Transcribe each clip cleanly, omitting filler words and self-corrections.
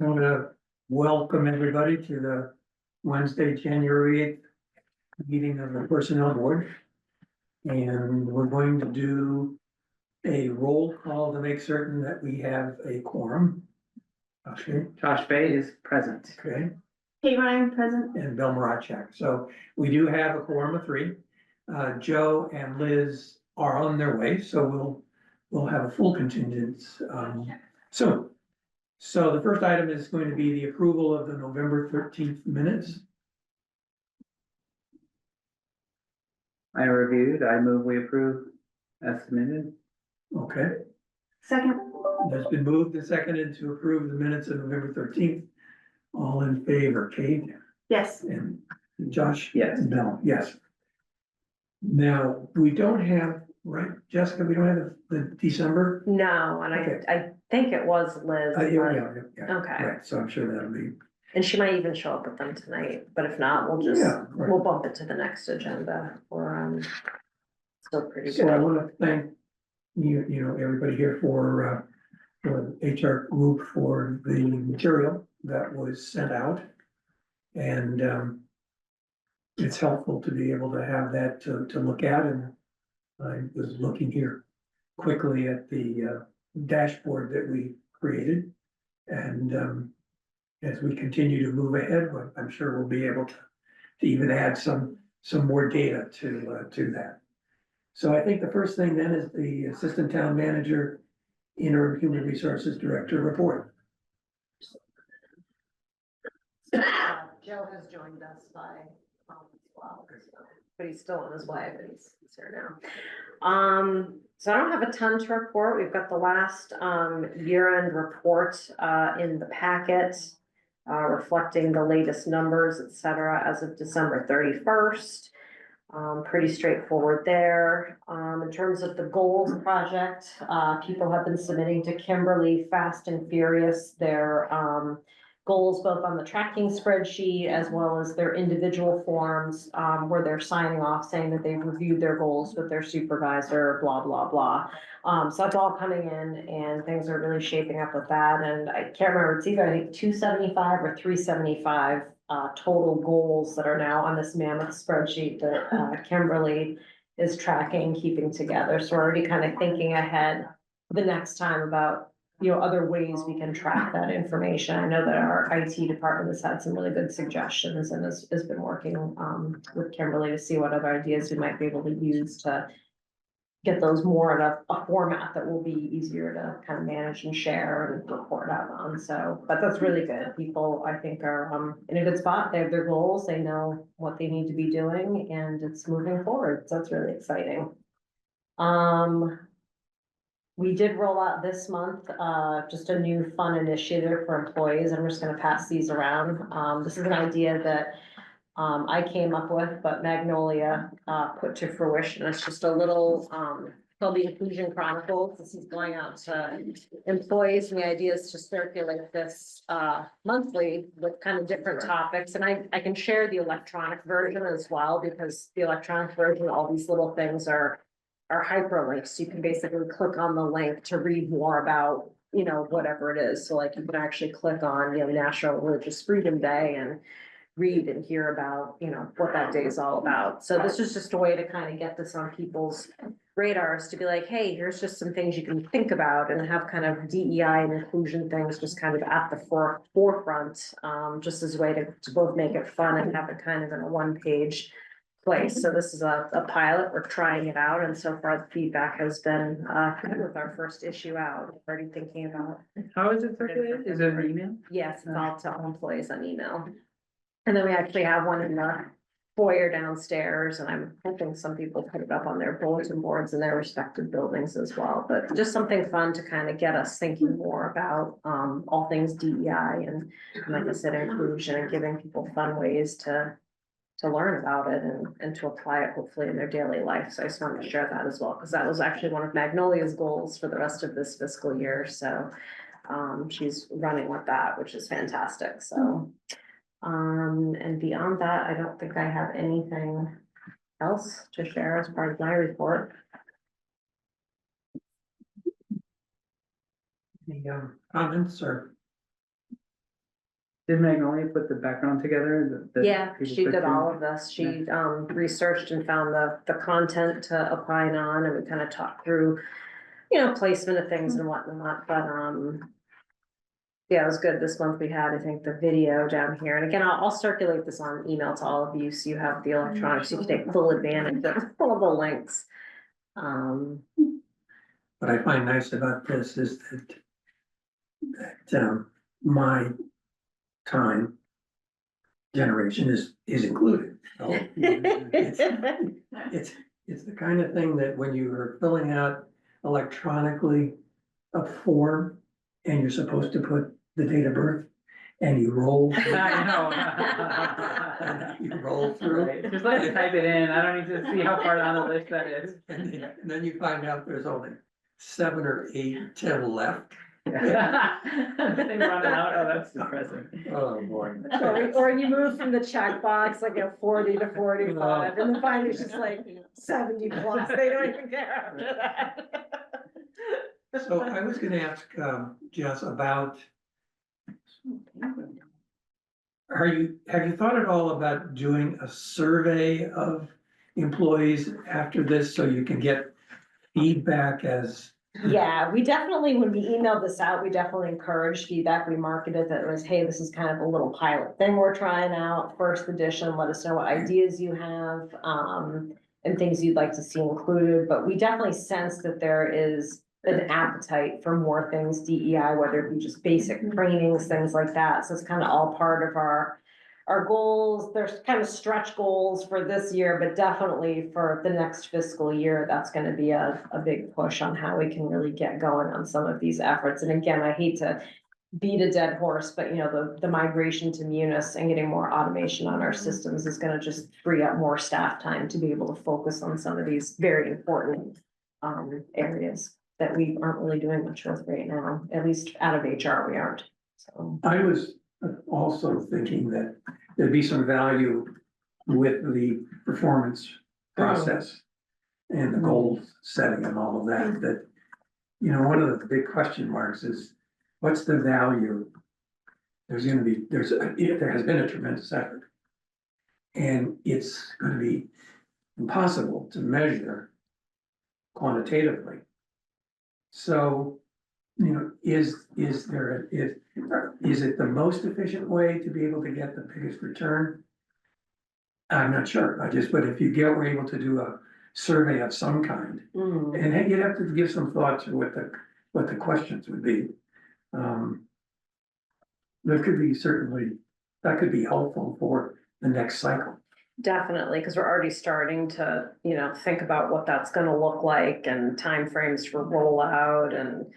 I'm gonna welcome everybody to the Wednesday, January 8th meeting of the Personnel Board. And we're going to do a roll call to make certain that we have a quorum. Okay, Josh Bay is present. okay, Kate Ryan, present. and Bill Marachek. So we do have a quorum of three. Joe and Liz are on their way, so we'll have a full contingent soon. So the first item is going to be the approval of the November 13th minutes. I reviewed, I move we approve as submitted. Okay, Second. there's been moved and seconded to approve the minutes of November 13th. All in favor, Kate Yes. and Josh? Yes. And Bill, yes. Now, we don't have, right, Jessica, we don't have the December? No, and Okay. I think it was Liz, Yeah. Okay. Right, so I'm sure that'll be, and she might even show up with them tonight, but if not, we'll just, yeah, right. we'll bump it to the next agenda, or, still pretty So I good. want to thank everybody here for the HR group for the material that was sent out. And it's helpful to be able to have that to look at, and I was looking here quickly at the dashboard that we created. And as we continue to move ahead, I'm sure we'll be able to even add some more data to that. So I think the first thing then is the Assistant Town Manager, Interim Human Resources Director report. Joe has joined us by, as well, but he's still on his way, but he's here now. So I don't have a ton to report. We've got the last, year-end report, in the packet, reflecting the latest numbers, et cetera, as of December 31st. Pretty straightforward there. In terms of the goals project, people have been submitting to Kimberly fast and furious their goals, both on the tracking spreadsheet as well as their individual forms, where they're signing off saying that they've reviewed their goals with their supervisor, blah, blah, blah. So that's all coming in and things are really shaping up with that. And I can't remember, it's either I think 275 or 375 total goals that are now on this mammoth spreadsheet that Kimberly is tracking, keeping together. So we're already kind of thinking ahead the next time about, other ways we can track that information. I know that our IT department has had some really good suggestions and has been working with Kimberly to see what other ideas we might be able to use to get those more in a format that will be easier to kind of manage and share and report out on. So, but that's really good. People, I think, are in a good spot. They have their goals, they know what they need to be doing, and it's moving forward. So it's really exciting. We did roll out this month, just a new fun initiative for employees. I'm just gonna pass these around. This is an idea that I came up with, but Magnolia put to fruition. It's just a little called the Inclusion Chronicles. This is going out to employees, and the idea is to circulate this monthly with kind of different topics. And I can share the electronic version as well, because the electronic version, all these little things are hyperlinks. You can basically click on the link to read more about, whatever it is. So like you can actually click on, National Religious Freedom Day and read and hear about, what that day is all about. So this is just a way to kind of get this on people's radars to be like, hey, here's just some things you can think about, and have kind of DEI and inclusion things just kind of at the forefront, just as a way to both make it fun and have it kind of in a one-page place. So this is a pilot. We're trying it out, and so far the feedback has been good with our first issue out. We're already thinking about. How is it circulated? Is it an email? Yes, it's all to all employees on email. And then we actually have one in the foyer downstairs, and I'm hoping some people put it up on their bulletin boards in their respective buildings as well. But just something fun to kind of get us thinking more about all things DEI and like I said, inclusion, and giving people fun ways to learn about it and to apply it hopefully in their daily life. So I just wanted to share that as well, because that was actually one of Magnolia's goals for the rest of this fiscal year. So she's running with that, which is fantastic. So and beyond that, I don't think I have anything else to share as part of my report. Any comments or Did Magnolia put the background together? Yeah, people she clicked did through? all of this. She researched and found the content to opine on, and we kind of talked through, you know, placement of things and whatnot, but yeah, it was good. This month we had, I think, the video down here. And again, I'll circulate this on email to all of you, so you have the electronics, you can take full advantage of all the links. What I find nice about this is that my time generation is included. So it's the kind of thing that when you are filling out electronically a form and you're supposed to put the date of birth and you roll. I know. You roll through. Right, just let me type it in, I don't need to see how far down the list that is. And then you find out there's only 7 or 8, 10 left. Then run out, oh, that's depressing. Oh, boy. Or you move from the checkbox, like a 40 to 45, and then finally it's just like 70 plus, they don't even care after that. So I was gonna ask, Jess, about, have you thought at all about doing a survey of employees after this so you can get feedback as? Yeah, we definitely, when we emailed this out, we definitely encouraged feedback. We marketed that it was, hey, this is kind of a little pilot thing we're trying out, first edition, let us know what ideas you have, and things you'd like to see included, but we definitely sense that there is an appetite for more things DEI, whether it be just basic trainings, things like that, so it's kind of all part of our goals. There's kind of stretch goals for this year, but definitely for the next fiscal year, that's gonna be a big push on how we can really get going on some of these efforts. And again, I hate to beat a dead horse, but you know, the migration to Munis and getting more automation on our systems is gonna just free up more staff time to be able to focus on some of these very important areas that we aren't really doing much with right now, at least out of HR, we aren't, so. I was also thinking that there'd be some value with the performance process and the goal setting and all of that, you know, one of the big question marks is, what's the value? There has been a tremendous effort. And it's gonna be impossible to measure quantitatively. So, you know, is it the most efficient way to be able to get the biggest return? I'm not sure, but if you were able to do a survey of some kind, and hey, you'd have to give some thought to what the questions would be. There could be that could be helpful for the next cycle. Definitely, because we're already starting to, you know, think about what that's gonna look like and timeframes for rollout and.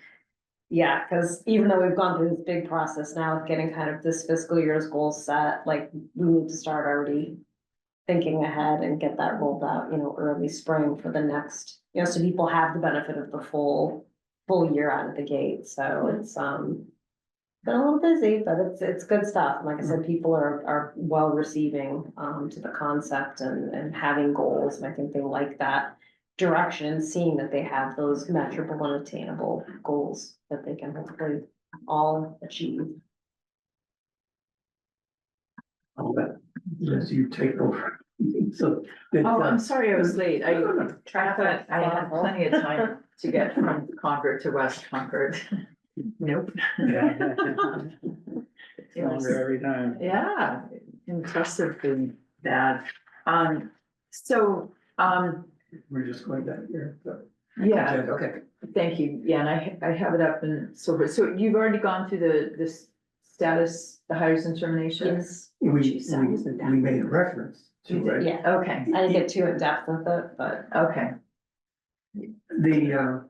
Yeah, because even though we've gone through this big process now with getting kind of this fiscal year's goals set, like we need to start already. Thinking ahead and get that rolled out, you know, early spring for the next, you know, so people have the benefit of the full year out of the gate, so it's been a little busy, but it's good stuff. Like I said, people are well receiving to the concept and having goals, and I think they like that direction, seeing that they have those measurable and attainable goals that they can hopefully all achieve. All that, as you take over. So. Oh, I'm sorry I was late. I Traffic. thought I had plenty of time to get from Concord to West Concord. Nope. It was- Longer every time. Yeah, impressively bad. We're just going down here, so. Yeah, Okay. thank you. Yeah, and I have it up and so you've already gone through this status, the hires and terminations? We Geez, that wasn't that made a reference to it. Yeah, Okay, I didn't get too in depth with it, but. okay. There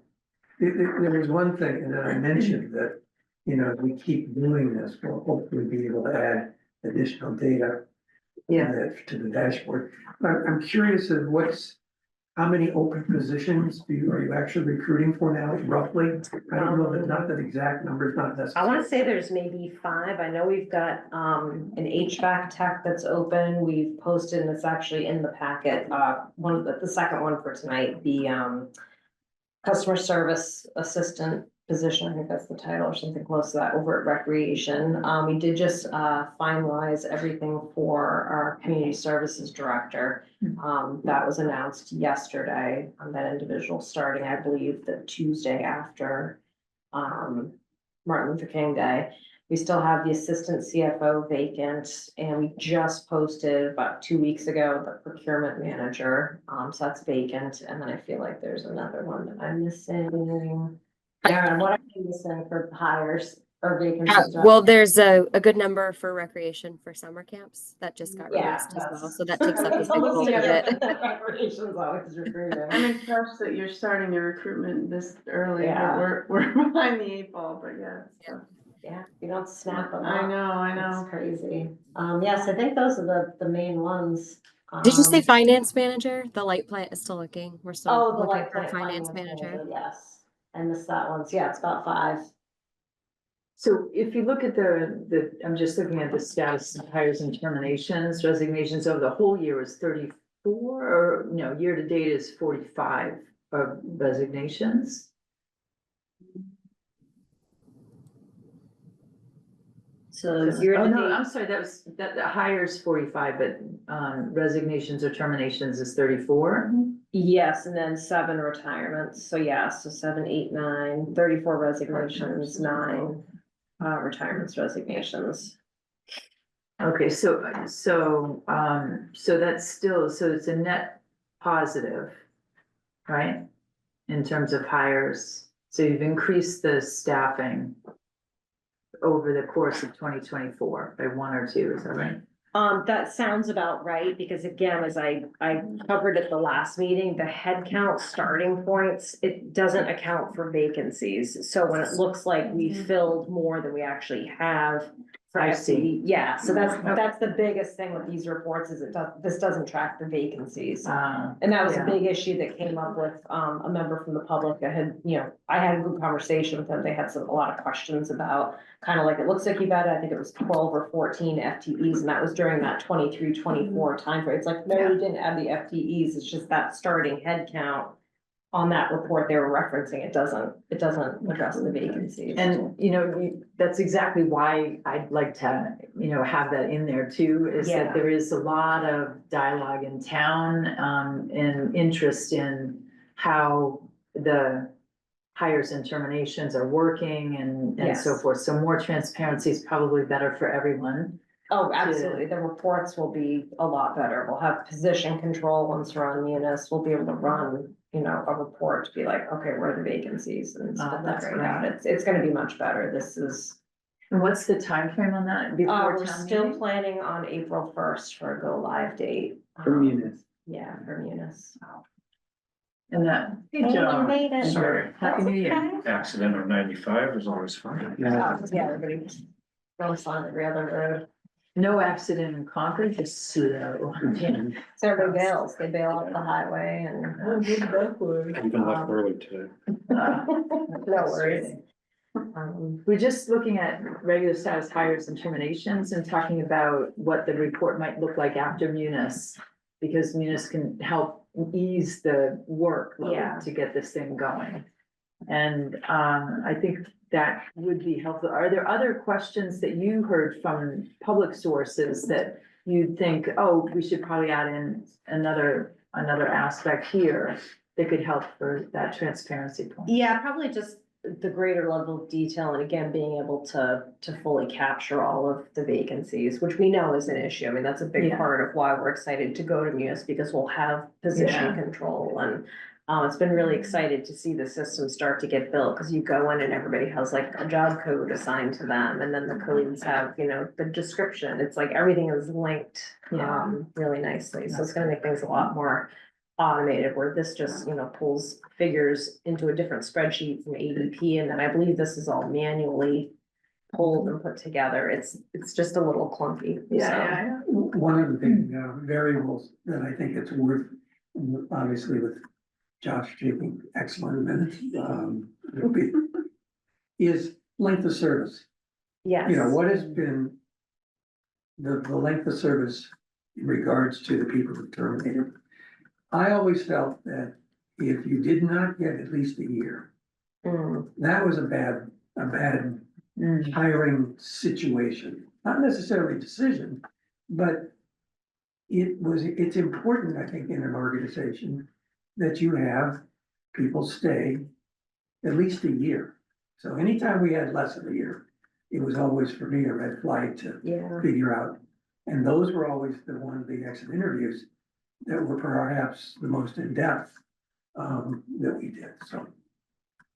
was one thing, and then I mentioned that, you know, we keep doing this, we'll hopefully be able to add additional data. To the dashboard. I'm curious of how many open positions are you actually recruiting for now, roughly? I don't know, not that exact number, not necessarily. I wanna say there's maybe 5. I know we've got an HVAC tech that's open. We've posted, and it's actually in the packet, the second one for tonight, the customer service assistant position, I think that's the title or something close to that, over at Recreation. We did just finalize everything for our community services director. That was announced yesterday, that individual starting, I believe, the Tuesday after Martin Luther King Day. We still have the assistant CFO vacant, and we just posted about 2 weeks ago, the procurement manager, so that's vacant, and then I feel like there's another one that I'm missing. Aaron, what are you missing for hires or vacancies? Well, there's a good number for recreation for summer camps that just got Yeah, released as well, that's- so that takes up a big It's almost bulk of together. it. Recreation's always recruiting. I'm impressed that you're starting your recruitment this early, Yeah. but we're behind the 8 ball, but yeah. so. Yeah, you don't snap them I up. know. It's crazy. Yes, I think those are the main ones. Did you say Um, finance manager? The light plant is still looking. We're Oh, still the looking light for a plant finance manager. yes. I missed that one. So yeah, it's about 5. So if you look at I'm just looking at the status of hires and terminations, resignations over the whole year is 34, or no, year to date is 45 of resignations. So year Oh, to no, I'm date, sorry, that the hires 45, but resignations or terminations is 34. yes, and then 7 retirements. So yeah, so 7, 8, 9, 34 resignations, 9 retirements, resignations. Okay, so that's still, so it's a net positive, right? In terms of hires, so you've increased the staffing over the course of 2024 by 1 or 2, is that right? That sounds about right, because again, as I covered at the last meeting, the head count starting points, it doesn't account for vacancies. So when it looks like we filled more than we actually have for I see. FTE, yeah, so that's the biggest thing with these reports is this doesn't track the vacancies. And that was a Yeah. big issue that came up with a member from the public that had, I had a good conversation with them. They had a lot of questions about kind of like, it looks like you've had, I think it was 12 or 14 FTEs, and that was during that 23-24 timeframe. It's like, no, you didn't add the FTEs, it's just that starting head count on that report they were referencing. It doesn't address the vacancies. And, that's exactly why I'd like to, have that in there too, is Yeah. that there is a lot of dialogue in town, and interest in how the hires and terminations are working and so Yes. forth. So more transparency is probably better for everyone. Oh, absolutely. The reports will be a lot better. We'll have position control once we're on Munis. We'll be able to run, a report to be like, okay, where are the vacancies and spit that That's right great. out. It's gonna be much better. This is, And what's the time frame on that before we're town still meeting? planning on April 1st for a go live date. For Munis. Yeah, for Munis. And that. Hey, you made it. Sorry. Happy New Year. Okay. Accident of 95 is always fun. Yeah. Yeah, everybody goes on every other road. No accident in Concord, just slow. So everybody bails. They bail off the highway and. I even left early today. No worries. We're just looking at regular status hires and terminations and talking about what the report might look like after Munis. Because Munis can help ease the Yeah. workload to get this thing going. And I think that would be helpful. Are there other questions that you heard from public sources that you'd think, oh, we should probably add in another aspect here that could help for that transparency point? Yeah, probably just the greater level of detail and again, being able to fully capture all of the vacancies, which we know is an issue. I mean, that's a big Yeah. part of why we're excited to go to Munis because we'll have position Yeah. control and it's been really excited to see the system start to get built because you go in and everybody has like a job code assigned to them and then the codes have, the description. It's like everything is linked Yeah. really nicely. So it's gonna make things a lot more automated where this just, pulls figures into a different spreadsheet from ADP. And then I believe this is all manually pulled and put together. It's just a little clunky. Yeah. One other thing, variables that I think it's worth, obviously with Josh taking excellent minutes, would be, is length of service. Yes. What has been the length of service in regards to the people who terminated? I always felt that if you did not get at least a year, Mm, That was a bad Mm. hiring situation, not necessarily decision, but it's important, I think, in an organization that you have people stay at least a year. So anytime we had less than a year, it was always for me a red flag to yeah. figure out. And those were always the exit interviews that were perhaps the most in-depth, that we did, so.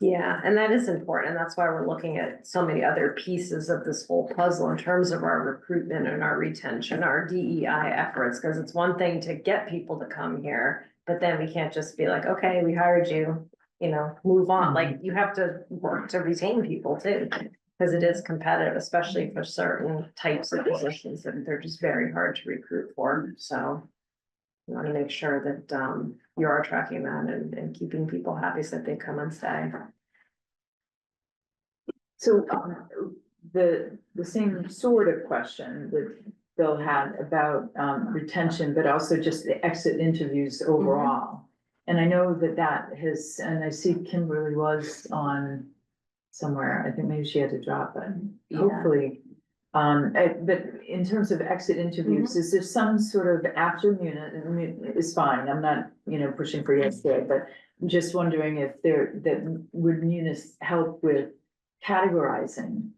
Yeah, and that is important, and that's why we're looking at so many other pieces of this whole puzzle in terms of our recruitment and our retention, our DEI efforts, because it's one thing to get people to come here, but then we can't just be like, okay, we hired you, move on, like, you have to work to retain people too. Because it is competitive, especially for certain types of positions that they're just very hard to recruit for, so. We want to make sure that you are tracking that and keeping people happy so that they come and stay. So, the same sort of question that Bill had about, retention, but also just the exit interviews overall. And I know that has, and I see Kimberly was on somewhere, I think maybe she had to drop, but hopefully. But in terms of exit interviews, is there some sort of after Munis is fine, I'm not, pushing for yes there, but I'm just wondering if that would Munis help with categorizing?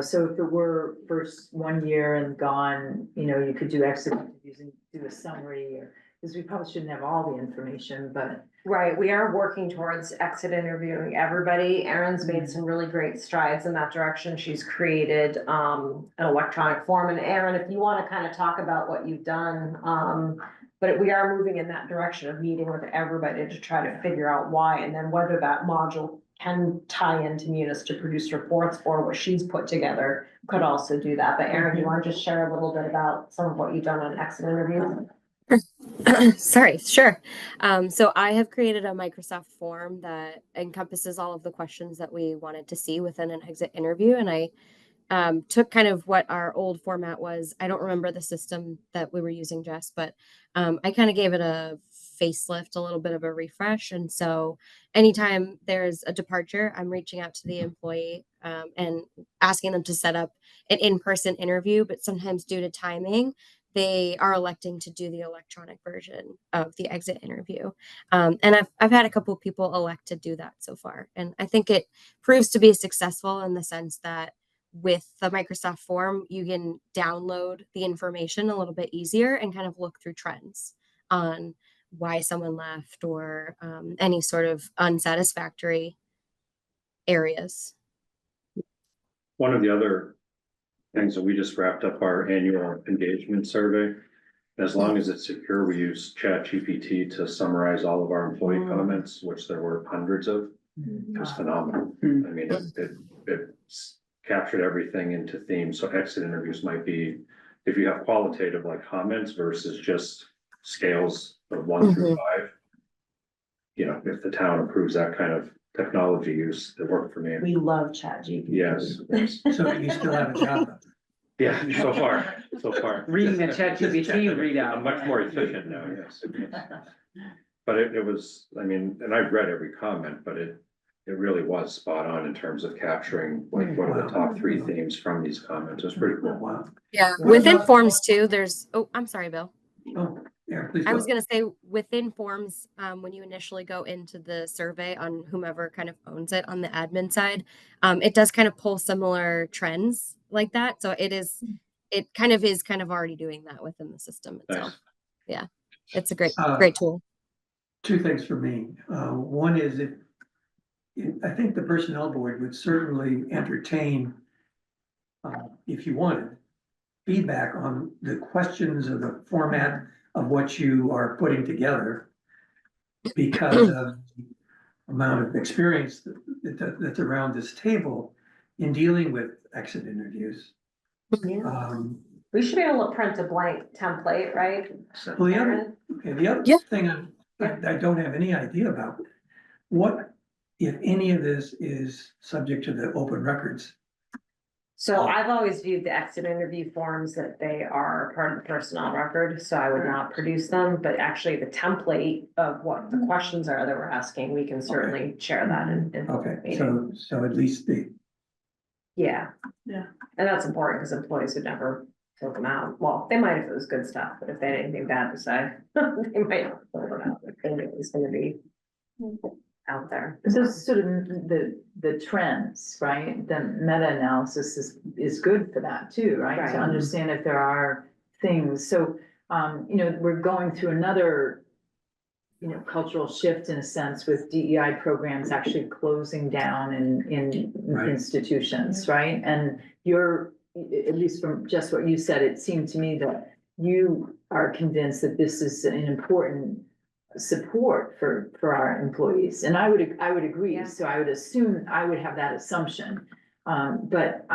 So if it were first 1 year and gone, you could do exit interviews and do a summary, or, because we probably shouldn't have all the information, but. Right, we are working towards exit interviewing everybody. Erin's made some really great strides in that direction. She's created an electronic form. And Erin, if you want to kind of talk about what you've done, but we are moving in that direction of meeting with everybody to try to figure out why, and then whether that module can tie into Munis to produce reports, or what she's put together could also do that. But Erin, you want to just share a little bit about some of what you've done on exit interviews? Sorry, sure. So I have created a Microsoft form that encompasses all of the questions that we wanted to see within an exit interview. And I took kind of what our old format was. I don't remember the system that we were using, Jess, but I kind of gave it a facelift, a little bit of a refresh. And so anytime there's a departure, I'm reaching out to the employee and asking them to set up an in-person interview. But sometimes due to timing, they are electing to do the electronic version of the exit interview. And I've had a couple of people elect to do that so far. And I think it proves to be successful in the sense that with the Microsoft form, you can download the information a little bit easier and kind of look through trends on why someone left or any sort of unsatisfactory areas. One of the other things that we just wrapped up our annual engagement survey. As long as it's secure, we use ChatGPT to summarize all of our employee comments, which there were hundreds of. It was phenomenal. I mean, it captured everything into themes. So exit interviews might be, if you have qualitative like comments versus just scales of 1 through 5. If the town approves that kind of technology use, it worked for me. We love ChatGPT. Yes. So you still have a job. Yeah, so far. Reading a ChatGPT readout. I'm much more efficient now, yes. But it was, I mean, and I've read every comment, but it really was spot on in terms of capturing like what are the top 3 themes from these comments. It was pretty cool. Wow. Yeah. Within forms too, I'm sorry, Bill. Oh, yeah, please I go. was going to say within forms, when you initially go into the survey on whomever kind of owns it on the admin side, it does kind of pull similar trends like that. So it kind of is already doing that within the system itself. Nice. Yeah, it's a great tool. 2 things for me. One is I think the personnel board would certainly entertain, if you wanted, feedback on the questions or the format of what you are putting together, because of the amount of experience that's around this table in dealing with exit interviews. Yeah. We should be able to print a blank template, right? Well, the other Yeah. thing I don't have any idea about, what, if any of this is subject to the open records So I've always viewed the exit interview forms that they are part of the personnel record, so I would not produce them, but actually the template of what the questions are that we're asking, we can certainly share that in. Okay, meeting. so at least the, Yeah. Yeah. And that's important because employees would never fill them out. Well, they might if it was good stuff, but if they had anything bad to say, they might not fill them out. If they knew it was gonna be out there. So sort of the trends, right? The meta-analysis is good for that too, right? Right. To understand if there are things, so, you know, we're going through another, you know, cultural shift in a sense with DEI programs actually closing down in Right. institutions, right? And you're, at least from just what you said, it seemed to me that you are convinced that this is an important support for our employees, and I would agree, Yeah. so I would assume, I would have that assumption. But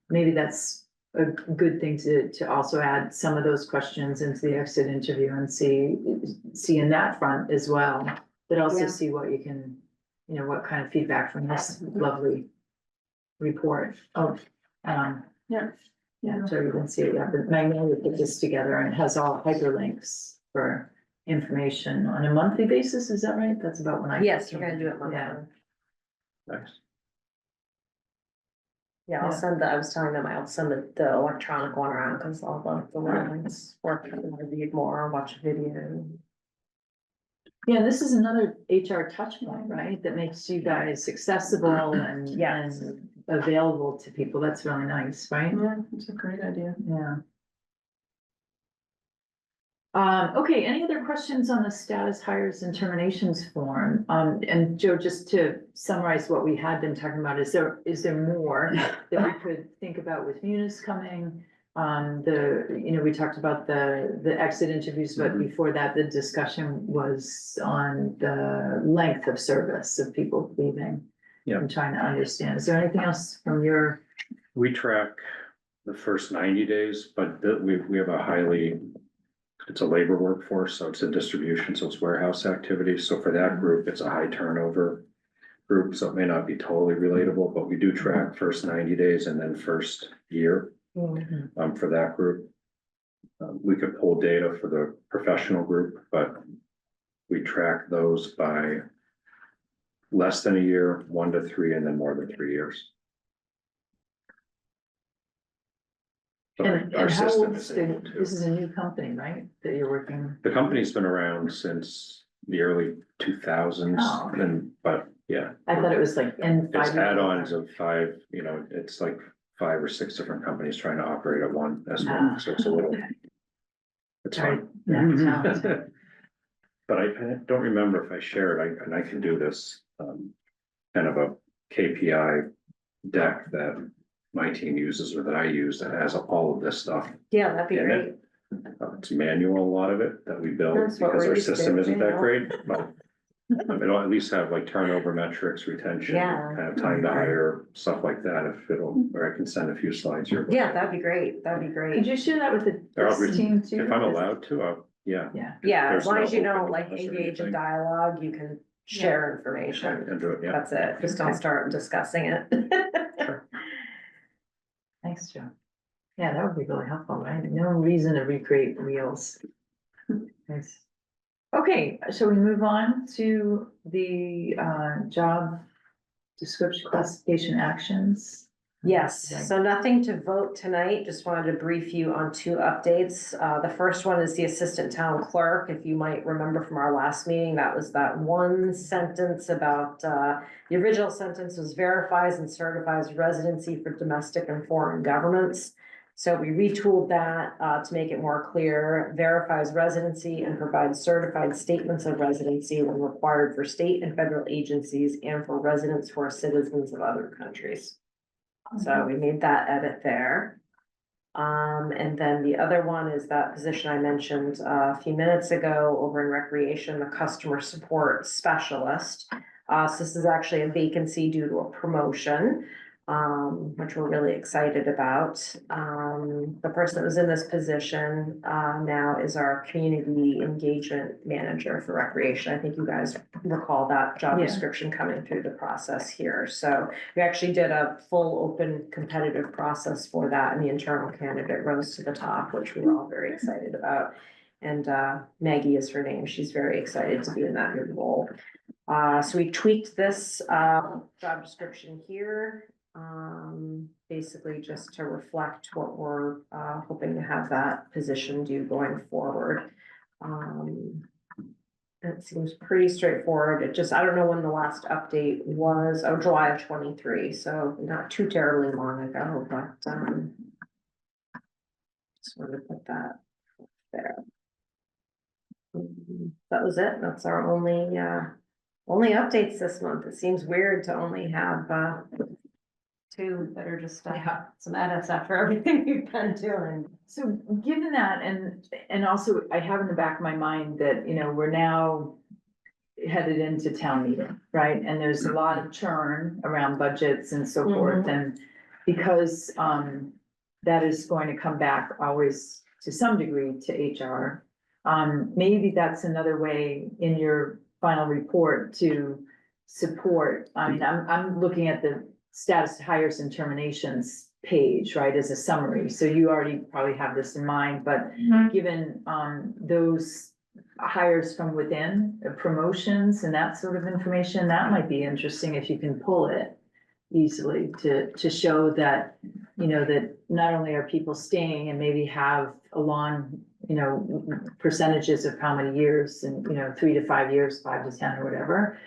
maybe that's a good thing to also add some of those questions into the exit interview and see in that front as well, but also Yeah. see what you can, you know, what kind of feedback from this lovely report of, Yeah. yeah, so you can see it, yeah, but Magnolia put this together and it has all hyperlinks for information on a monthly basis, is that right? That's about when I. Yes, you're gonna do it Yeah. monthly. Nice. Yeah, I'll Yeah. send I'll send the electronic one around, because all the links work, if you wanna read more, watch a video. Yeah, this is another HR touch point, right, that makes you guys accessible and, Yes. and available to people, that's really nice, right? Yeah, it's a great idea. Yeah. Okay, any other questions on the status hires and terminations form? And Joe, just to summarize what we had been talking about, is there more that we could think about with Munis coming? You know, we talked about the exit interviews, but before that, the discussion was on the length of service of people leaving. Yeah. I'm trying to understand, is there anything else from your, We track the first 90 days, but we have a it's a labor workforce, so it's a distribution, so it's warehouse activity. So for that group, it's a high turnover group, so it may not be totally relatable, but we do track first 90 days and then first year. For that group. We could pull data for the professional group, but we track those by less than a year, 1 to 3, and then more than 3 years. So and our how system old is is able this to. is a new company, right, that you're working? The company's been around since the early 2000s, Oh, okay. but yeah. I thought it was like in It's 5 years. add-ons of 5, you know, it's like 5 or 6 different companies trying to operate at one as Ah. well, so it's a little. It's Sorry. fun. Yeah, sounds- But I don't remember if I shared, and I can do this, kind of a KPI deck that my team uses or that I use that has all of this stuff. Yeah, that'd be in great. it. It's manual, a lot of it that we build That's what because we're our used to, system isn't that manual. great, but. It'll at least have like turnover metrics, retention, Yeah. kind of time to hire, stuff like that, or I can send a few slides here. Yeah, that'd be great. That'd be Could great. you share that with I'll this read- team too? If I'm allowed to, yeah. Yeah, Yeah, There's as long no as you don't open like laws or engage in anything. dialogue, you can share information. And do it, yeah. That's it. Just don't Okay. start discussing it. thanks, Joe. Yeah, that would be really helpful, right? No reason to recreate wheels. Nice. Okay, shall we move on to the job description classification actions? Yes, Right. so nothing to vote tonight, just wanted to brief you on 2 updates. The first one is the assistant town clerk. If you might remember from our last meeting, that was that one sentence about, the original sentence was verifies and certifies residency for domestic and foreign governments. So we retooled that to make it more clear, verifies residency and provides certified statements of residency when required for state and federal agencies and for residents who are citizens of other countries. So we made that edit there. And then the other one is that position I mentioned a few minutes ago over in recreation, the customer support specialist. So this is actually a vacancy due to a promotion. which we're really excited about. The person that was in this position, now is our community engagement manager for recreation. I think you guys recall that job Yeah. description coming through the process here. So we actually did a full open competitive process for that, and the internal candidate rose to the top, which we were all very excited about. And Maggie is her name. She's very excited to be in that new role. So we tweaked this job description here, basically just to reflect what we're hoping to have that position do going forward. It seems pretty straightforward. It just, I don't know when the last update was. Oh, July of 23, so not too terribly long ago, but just wanted to put that there. That was it. That's our only updates this month. It seems weird to only have two that are just some edits after everything we've been doing. So given that, and also I have in the back of my mind that, you know, we're now headed into town meeting, right? And there's a lot of churn around budgets and so forth, and because that is going to come back always to some degree to HR. Maybe that's another way in your final report to support. I mean, I'm looking at the status hires and terminations page, right, as a summary. So you already probably have this in mind, but given those hires from within, promotions and that sort of information, that might be interesting if you can pull it easily to show that, you know, that not only are people staying and maybe have a long, you know, percentages of how many years and, you know, 3 to 5 years, 5 to 10 or whatever.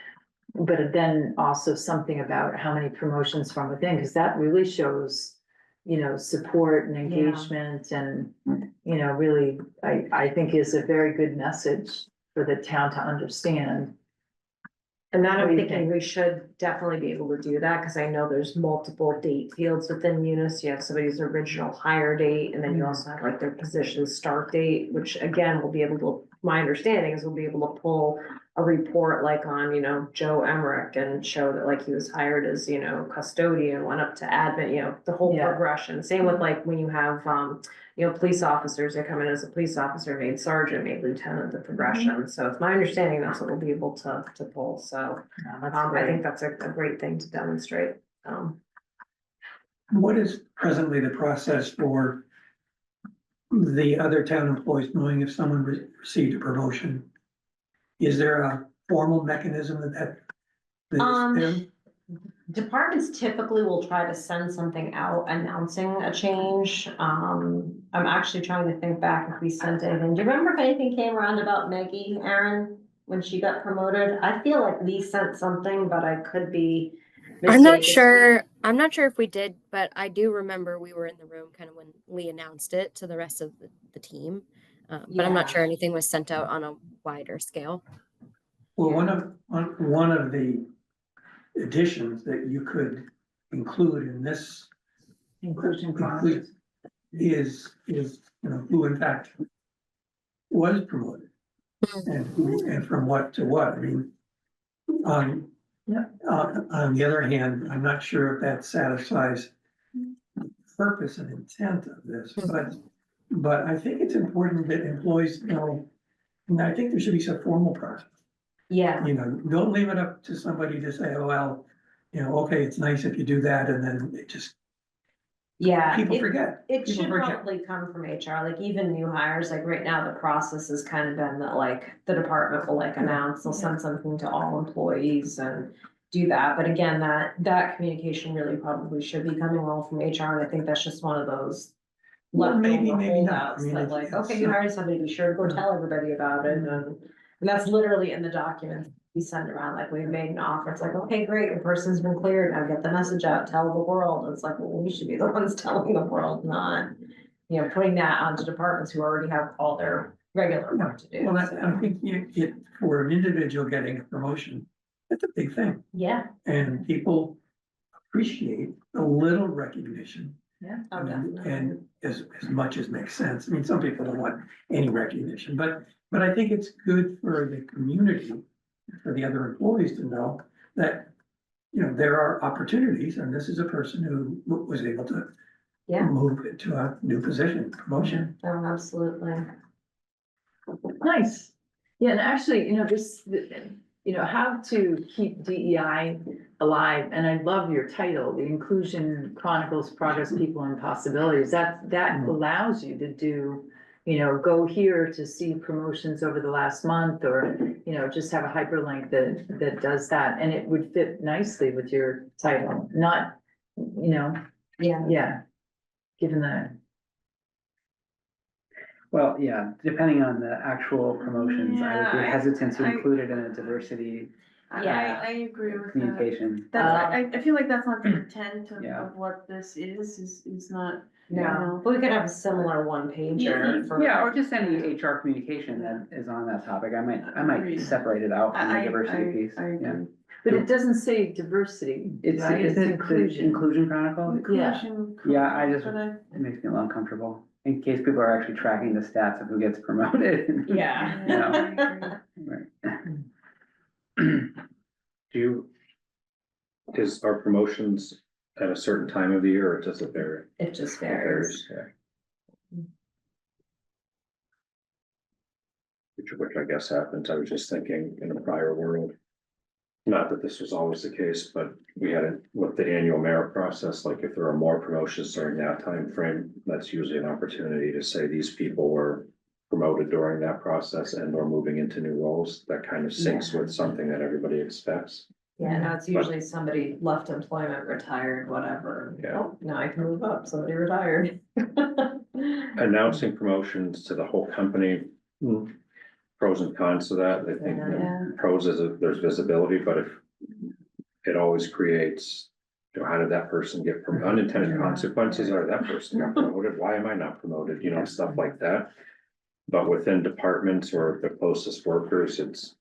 But then also something about how many promotions from within, because that really shows, you know, support and engagement and, you know, really, I think is a very good message for the town to understand. And that What I'm do you thinking think? we should definitely be able to do that, because I know there's multiple date fields within Munis. You have somebody's original hire date, and then you also have like their position start date, which again, we'll be able to, my understanding is we'll be able to pull a report like on, you know, Joe Emmerich and show that like he was hired as, you know, custodian, went up to admin, you know, the whole Yeah. progression. Same with like when you have, you know, police officers, they come in as a police officer, made sergeant, made lieutenant, the progression. So it's my understanding that's what we'll be able to pull. So I think that's a great thing to demonstrate. What is presently the process for the other town employees knowing if someone received a promotion? Is there a formal mechanism that Um, is there? Departments typically will try to send something out announcing a change. I'm actually trying to think back if we sent anything. Do you remember if anything came around about Maggie, Aaron, when she got promoted? I feel like we sent something, but I could be I'm not mistaken. sure. I'm not sure if we did, but I do remember we were in the room kind of when Lee announced it to the rest of the team. But I'm not Yeah. sure anything was sent out on a wider scale. Well, one of the additions that you could include in this Inclusion clauses. is, you know, who in fact was promoted. And from what to what, I mean. Yeah. On the other hand, I'm not sure if that satisfies the purpose and intent of this, but I think it's important that employees know. And I think there should be some formal process, Yeah, you know, don't leave it up to somebody to say, oh, well, you know, okay, it's nice if you do that, and then it just, yeah. people forget. It People should forget. probably come from HR, like even new hires, like right now, the process has kind of been that like the department will like announce, they'll send something to all employees and do that, but again, that communication really probably should be coming all from HR, and I think that's just one of those Well, maybe, leftover maybe not. I holdouts mean, that it's- like, it's- okay, you hired somebody, be sure to go tell everybody about it, and that's literally in the documents we send around, like we've made an offer, it's like, okay, great, your person's been cleared, now get the message out, tell the world, it's like, well, we should be the ones telling the world, not, you know, putting that onto departments who already have all their regular work to do. Well, I So, think for an individual getting a promotion, that's a big thing, yeah, and people appreciate a little recognition. oh, And definitely. as much as makes sense, I mean, some people don't want any recognition, but I think it's good for the community, for the other employees to know that you know, there are opportunities, and this is a person who was able to Yeah, move into a new position, promotion. oh, absolutely. Nice. Yeah, and actually, you know, how to keep DEI alive, and I love your title, the Inclusion Chronicles Progress, People and Possibilities. That allows you to do, you know, go here to see promotions over the last month, or, you know, just have a hyperlink that does that, and it would fit nicely with your title, not, you know, Yeah. yeah. Given the, Well, yeah, depending on the actual promotions, I would be Yeah, hesitant to I- include it in a diversity Yeah. I agree with that. communication. That's, I feel like that's not the intent Yeah. of what this is not. No, but we could have a similar one pager for. Yeah, or just any HR communication that is on that topic. I might Agreed. separate it out from the diversity piece. I Yeah. agree. but it doesn't say diversity, It's, right? is It's it the inclusion. Inclusion Chronicle? Inclusion. Yeah, I just- but It makes me a little uncomfortable, in case people are actually tracking the stats of who gets promoted. Yeah. You know. I agree. Right. Are promotions at a certain time of the year, or does it vary? It just It varies. yeah. Which I guess happens, I was just thinking in a prior world. Not that this was always the case, but we had it with the annual merit process, like if there are more promotions during that time frame, that's usually an opportunity to say these people were promoted during that process and we're moving into new roles. That kind of syncs with something that everybody expects. Yeah, no, it's usually somebody left employment, retired, whatever. Yeah. Oh, now I can move up, somebody retired. Announcing promotions to the whole company. Pros and cons to that, I think Yeah. pros is there's visibility, but if it always creates, you know, how did that person get unintended consequences, or that person got promoted, why am I not promoted, you know, stuff like that. But within departments or the closest workers, it's,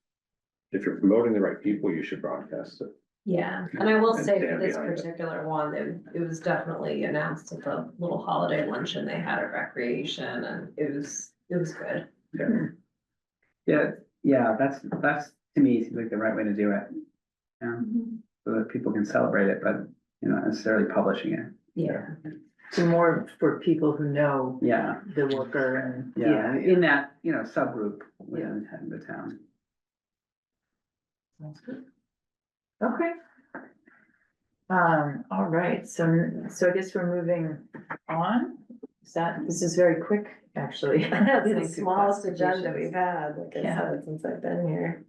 if you're promoting the right people, you should broadcast it. Yeah, and I will And say for stand this behind it. particular one, it was definitely announced at the little holiday luncheon they had at Recreation, and it was good. Yeah, that's to me seems like the right way to do it. So that people can celebrate it, but you're not necessarily publishing it. Yeah. So more for people who know Yeah, the worker and, yeah, yeah. in that, you know, subgroup within the town. Sounds good. Okay. All right, so I guess we're moving on. This is very quick, actually. That's Getting the to smallest agenda classifications. we've had, like I Yeah. said, since I've been here.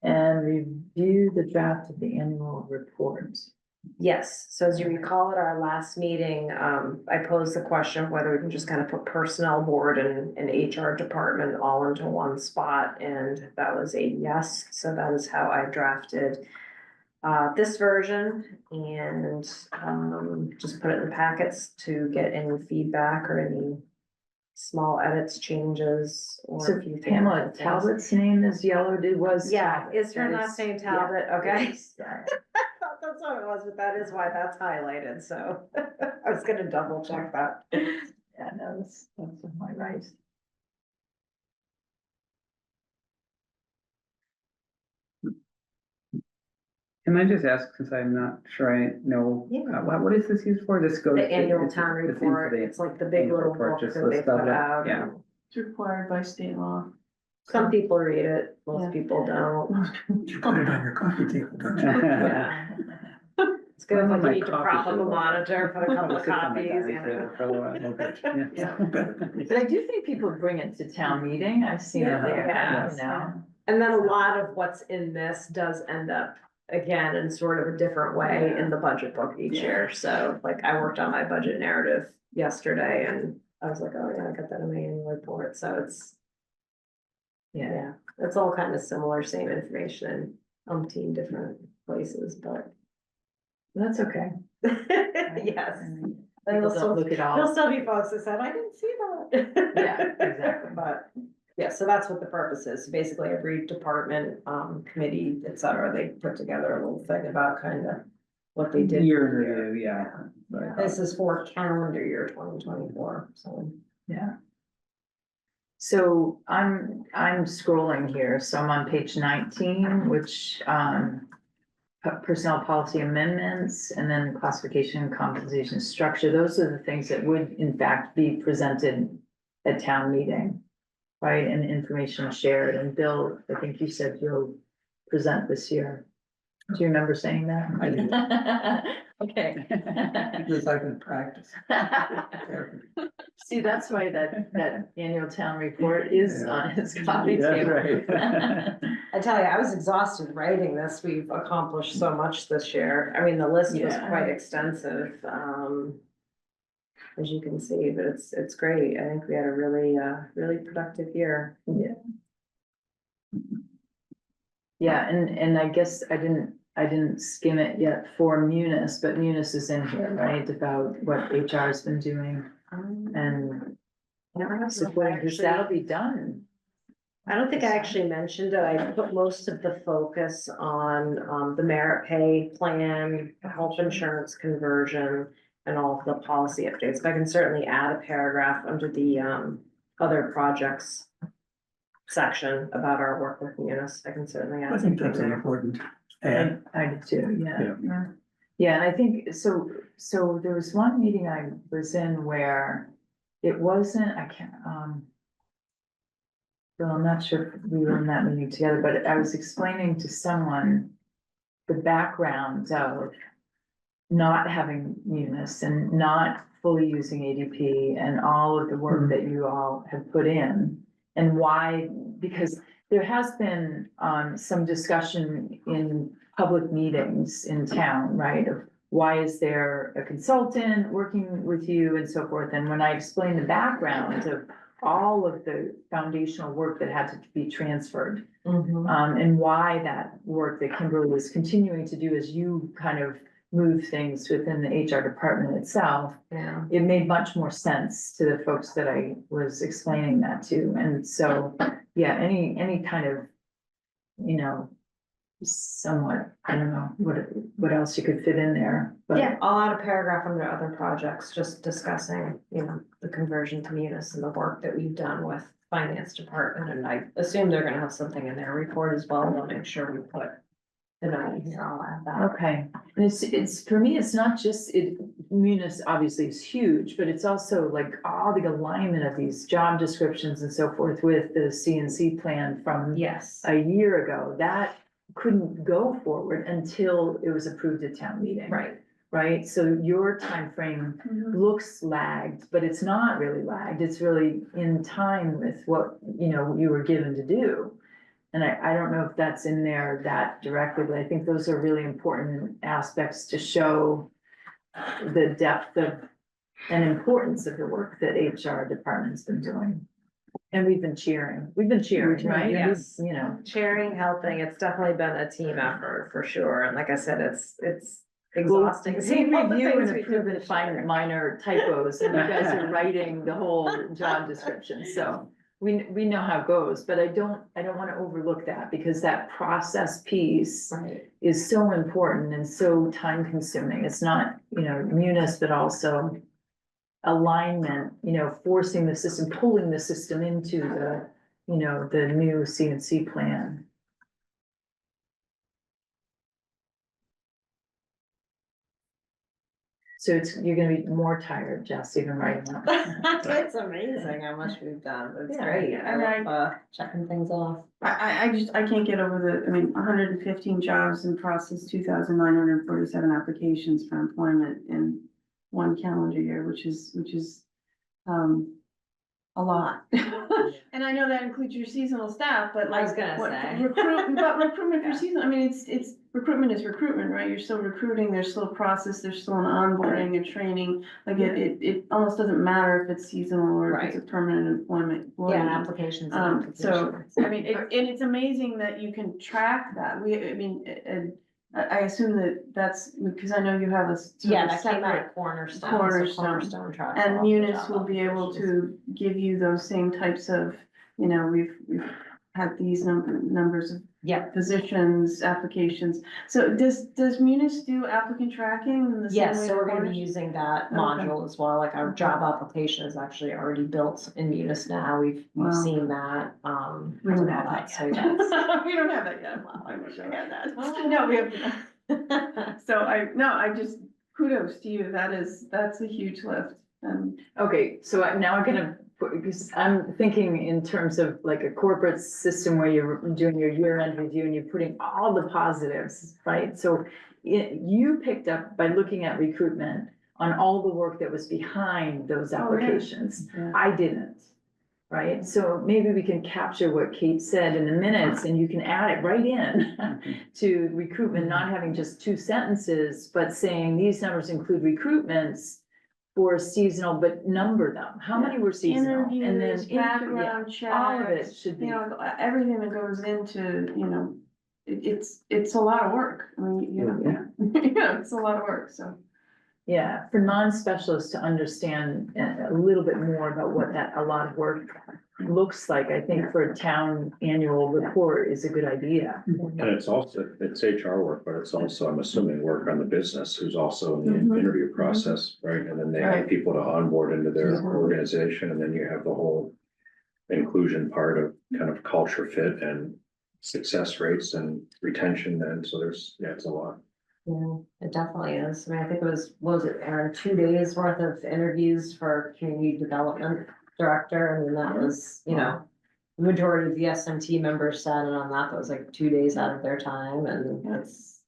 And review the draft of the annual report. Yes, so as you recall at our last meeting, I posed the question of whether we can just kind of put personnel board and HR department all into one spot, and that was a yes, so that is how I drafted this version, and just put it in the packets to get any feedback or any small edits, changes, or So if you think. Pamela Talbot's name is yellowed, it was. Yeah, Talbot. is her That last name yeah, Talbot? Okay. yes, yeah. Thought that's what it was, but that is why that's highlighted, so I was gonna double check that. Yeah, no, that's my right. Can I just ask, since I'm not sure I know, Yeah. what is this used for? This goes. The annual it's- town it's into report, the it's like the big annual little report, book just that they list of put it, out. yeah. and It's required by state law. Some people read it, Yeah. most people don't. You put it on your coffee table, don't you? Yeah. It's good if Well, like my you need to coffee prop up a table. monitor, put a couple of Sits on my copies, dining you table know. for a while. Yeah. But I do think people bring it to town meeting, I've seen it there, Yeah. you know. And then a lot of what's in this does end up, again, in sort of a different way in the budget book each year. So like I worked on my budget narrative yesterday and I was like, oh yeah, I got that in my annual report. So it's, yeah, it's all kind of similar, same information in umpteen different places, but That's okay. yes. And There'll People still, don't look at there'll all. still be folks that said, I didn't see that. Yeah, exactly. But, yeah, so that's what the purpose is. Basically, every department, committee, et cetera, they put together a little thing about kind of what they did. Year for in the year. review, yeah. Right. This is for calendar year 2024, so. Yeah. So I'm scrolling here, so I'm on page 19, which, personnel policy amendments, and then classification and compensation structure. Those are the things that would in fact be presented at town meeting. Right, and information shared, and Bill, I think you said you'll present this year. Do you remember saying that? I did. Okay. Because I've been practicing. See, that's why that annual town report is on his coffee That's table. right. I tell you, I was exhausted writing this. We've accomplished so much this year. I mean, the list was Yeah. quite extensive, as you can see, but it's great. I think we had a really productive year. Yeah. Yeah, and I guess I didn't skim it yet for Munis, but Munis is in here, right, about what HR's been doing and supporting, because that'll be done. I don't think I actually mentioned it. I put most of the focus on, the merit pay plan, the health insurance conversion, and all of the policy updates. But I can certainly add a paragraph under the, other projects section about our work with Munis. I can certainly add. I think that's something an there. important I add. I did too, yeah. Yeah. Yeah, and I think, so there was one meeting I was in where it wasn't, I can't, well, I'm not sure if we were in that meeting together, but I was explaining to someone the background of not having Munis and not fully using ADP and all of the work that you all have put in. And why, because there has been some discussion in public meetings in town, right? Of why is there a consultant working with you and so forth? And when I explained the background of all of the foundational work that had to be transferred, and why that work that Kimberly is continuing to do as you kind of move things within the HR department itself, Yeah. it made much more sense to the folks that I was explaining that to. And so, yeah, any kind of, you know, somewhat, I don't know, what else you could fit in there, but. Yeah, I'll add a paragraph under other projects, just discussing, the conversion to Munis and the work that we've done with finance department. And I assume they're gonna have something in their report as well. We'll make sure we put the note in here. I'll add that. Okay, and it's, for me, it's not just, Munis obviously is huge, but it's also like all the alignment of these job descriptions and so forth with the CNC plan from Yes. a year ago, that couldn't go forward until it was approved at town meeting. Right. Right, so your timeframe looks lagged, but it's not really lagged, it's really in time with what, you were given to do. And I don't know if that's in there that directly, but I think those are really important aspects to show the depth of and importance of the work that HR department's been doing. And we've been cheering, right? Yes. You know, Sharing, helping, it's definitely been a team effort for sure. And like I said, it's exhausting. we seeing all the review things and we approve did and this find year. minor typos, and you guys are writing the whole job description, so we know how it goes, but I don't wanna overlook that, because that process piece Right. is so important and so time consuming. It's not, Munis, but also alignment, forcing the system, pulling the system into the, the new CNC plan. So you're gonna be more tired, Jess, even writing that. It's amazing how much we've done. It's Yeah. great. And I love checking things off. I can't get over hundred and 15 jobs and processed 2,947 applications for employment in one calendar year, which is a lot. And I know that includes your seasonal staff, but I was like, gonna what, say. recruitment for season, I mean, it's recruitment is recruitment, right? You're still recruiting, there's still a process, there's still an onboarding and training. Like it almost doesn't matter if it's seasonal or if it's a permanent employment. Yeah, employee. applications. and So, applications. I mean, and it's amazing that you can track that. I assume that's, because I know you have a. sort Yeah, of that came out separate- of Cornerstone. so Cornerstone. Cornerstone tracks And all the Munis job will be able applications. to give you those same types of, we've had these numbers of Yep. positions, applications. So does Munis do applicant tracking in the same Yes, way so that we're gonna be Cornerstone- using that Okay. module as well, like our job application is actually already built in Munis now, we've Wow. seen that, We don't and all have that so yet. yes. We don't have that yet. Wow, I wish I had that. Oh. No, we have, So I just kudos to you. That's a huge lift and. Okay, so now I'm gonna, because I'm thinking in terms of like a corporate system where you're doing your year-end review and you're putting all the positives, right? So you picked up by looking at recruitment on all the work that was behind those Oh, yeah. applications. Yeah. I didn't, right? So maybe we can capture what Kate said in the minutes and you can add it right in to recruitment, not having just two sentences, but saying these numbers include recruitments for seasonal, but number them. How many were seasonal? And then Interviews, background checks. all of it should be. You know, everything that goes into, you know, it's a lot of work. I mean, you know, yeah, it's a lot of work, so. Yeah, for non-specialists to understand a little bit more about what a lot of work looks like, I think for a town annual report is a good idea. And it's also, it's HR work, but it's also, I'm assuming, work on the business who's also in Mhm. the interview process, right? And then they have Right. people to onboard into their Mhm. organization, and then you have the whole inclusion part of kind of culture fit and success rates and retention then, so there's, yeah, it's a lot. Yeah, it definitely is. I mean, I think it was, what was it, Aaron, 2 days worth of interviews for community development director. I mean, that was, you know, the majority of the SMT members sat in on that. That was like 2 days out of their time, and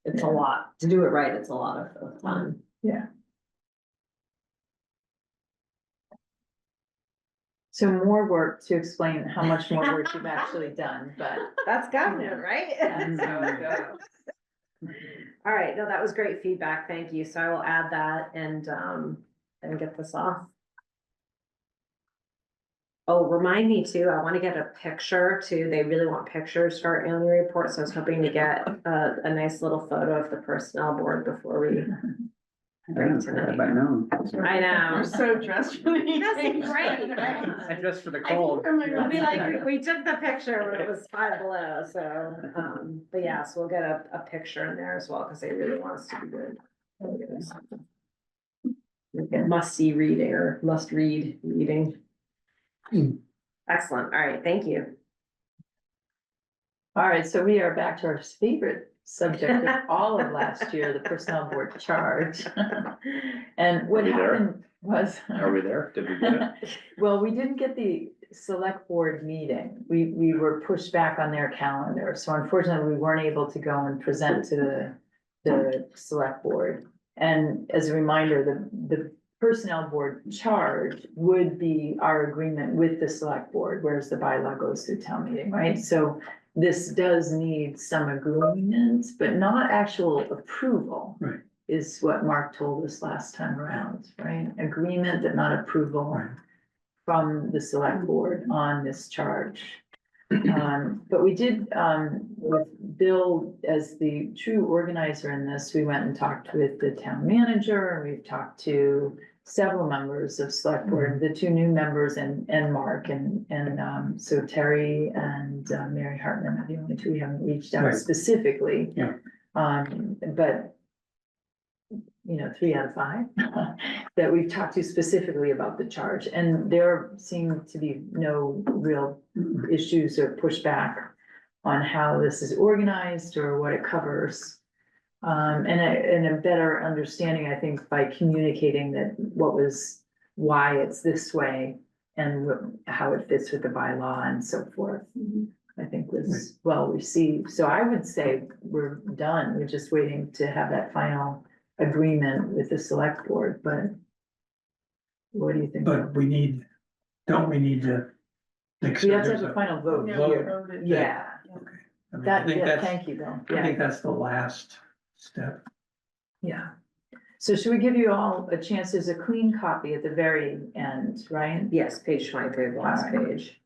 it's a lot. To do it right, it's a lot of time. So more work to explain how much more work you've actually done, but. That's government, right? That's how it goes. All right, no, that was great feedback. Thank you. So I will add that and get this off. Oh, remind me too, I want to get a picture too. They really want pictures for our annual report, so I was hoping to get a nice little photo of the personnel board before we. Bring tonight. By now. I know. We're so dressed for the evening. That's great, right? I dressed for the I cold. think I'm I'll be like, we took the picture when it was 5 below, so, but yeah, so we'll get a picture in there as well, because they really want us to be good. Must see reading or must read reading. Excellent, all right, thank you. All right, so we are back to our favorite subject of all of last year, the personnel board charge. And what Are we there? happened was. Are we there? Did we get it? Well, we didn't get the select board meeting. We were pushed back on their calendar. So unfortunately, we weren't able to go and present to the select board. And as a reminder, the personnel board charge would be our agreement with the select board, whereas the bylaw goes through town meeting, right? So this does need some agreement, but not actual approval. Right. Is what Mark told us last time around, right? Agreement, but not approval Right. from the select board on this charge. But we did, with Bill as the true organizer in this, we went and talked with the town manager, and we've talked to several members of select board, the two new members and Mark, and so Terry and Mary Hartman are the only two we haven't reached out Right. specifically. Yeah. But you know, 3 out of 5 that we've talked to specifically about the charge, and there seem to be no real issues or pushback on how this is organized or what it covers. And a better understanding, I think, by communicating that why it's this way and how it fits with the bylaw and so forth, I think was well received. So I would say we're done. We're just waiting to have that final agreement with the select board, but what do you think? But don't we need to? make We sure have to there's have a final vote. Yeah, vote. we voted. Yeah, I mean, I that, think yeah, that's, thank you, Bill. I Yeah, think that's the last step. yeah. So should we give you all a chance? There's a clean copy at the very end, right? Yes, page 23, the last Alright. page.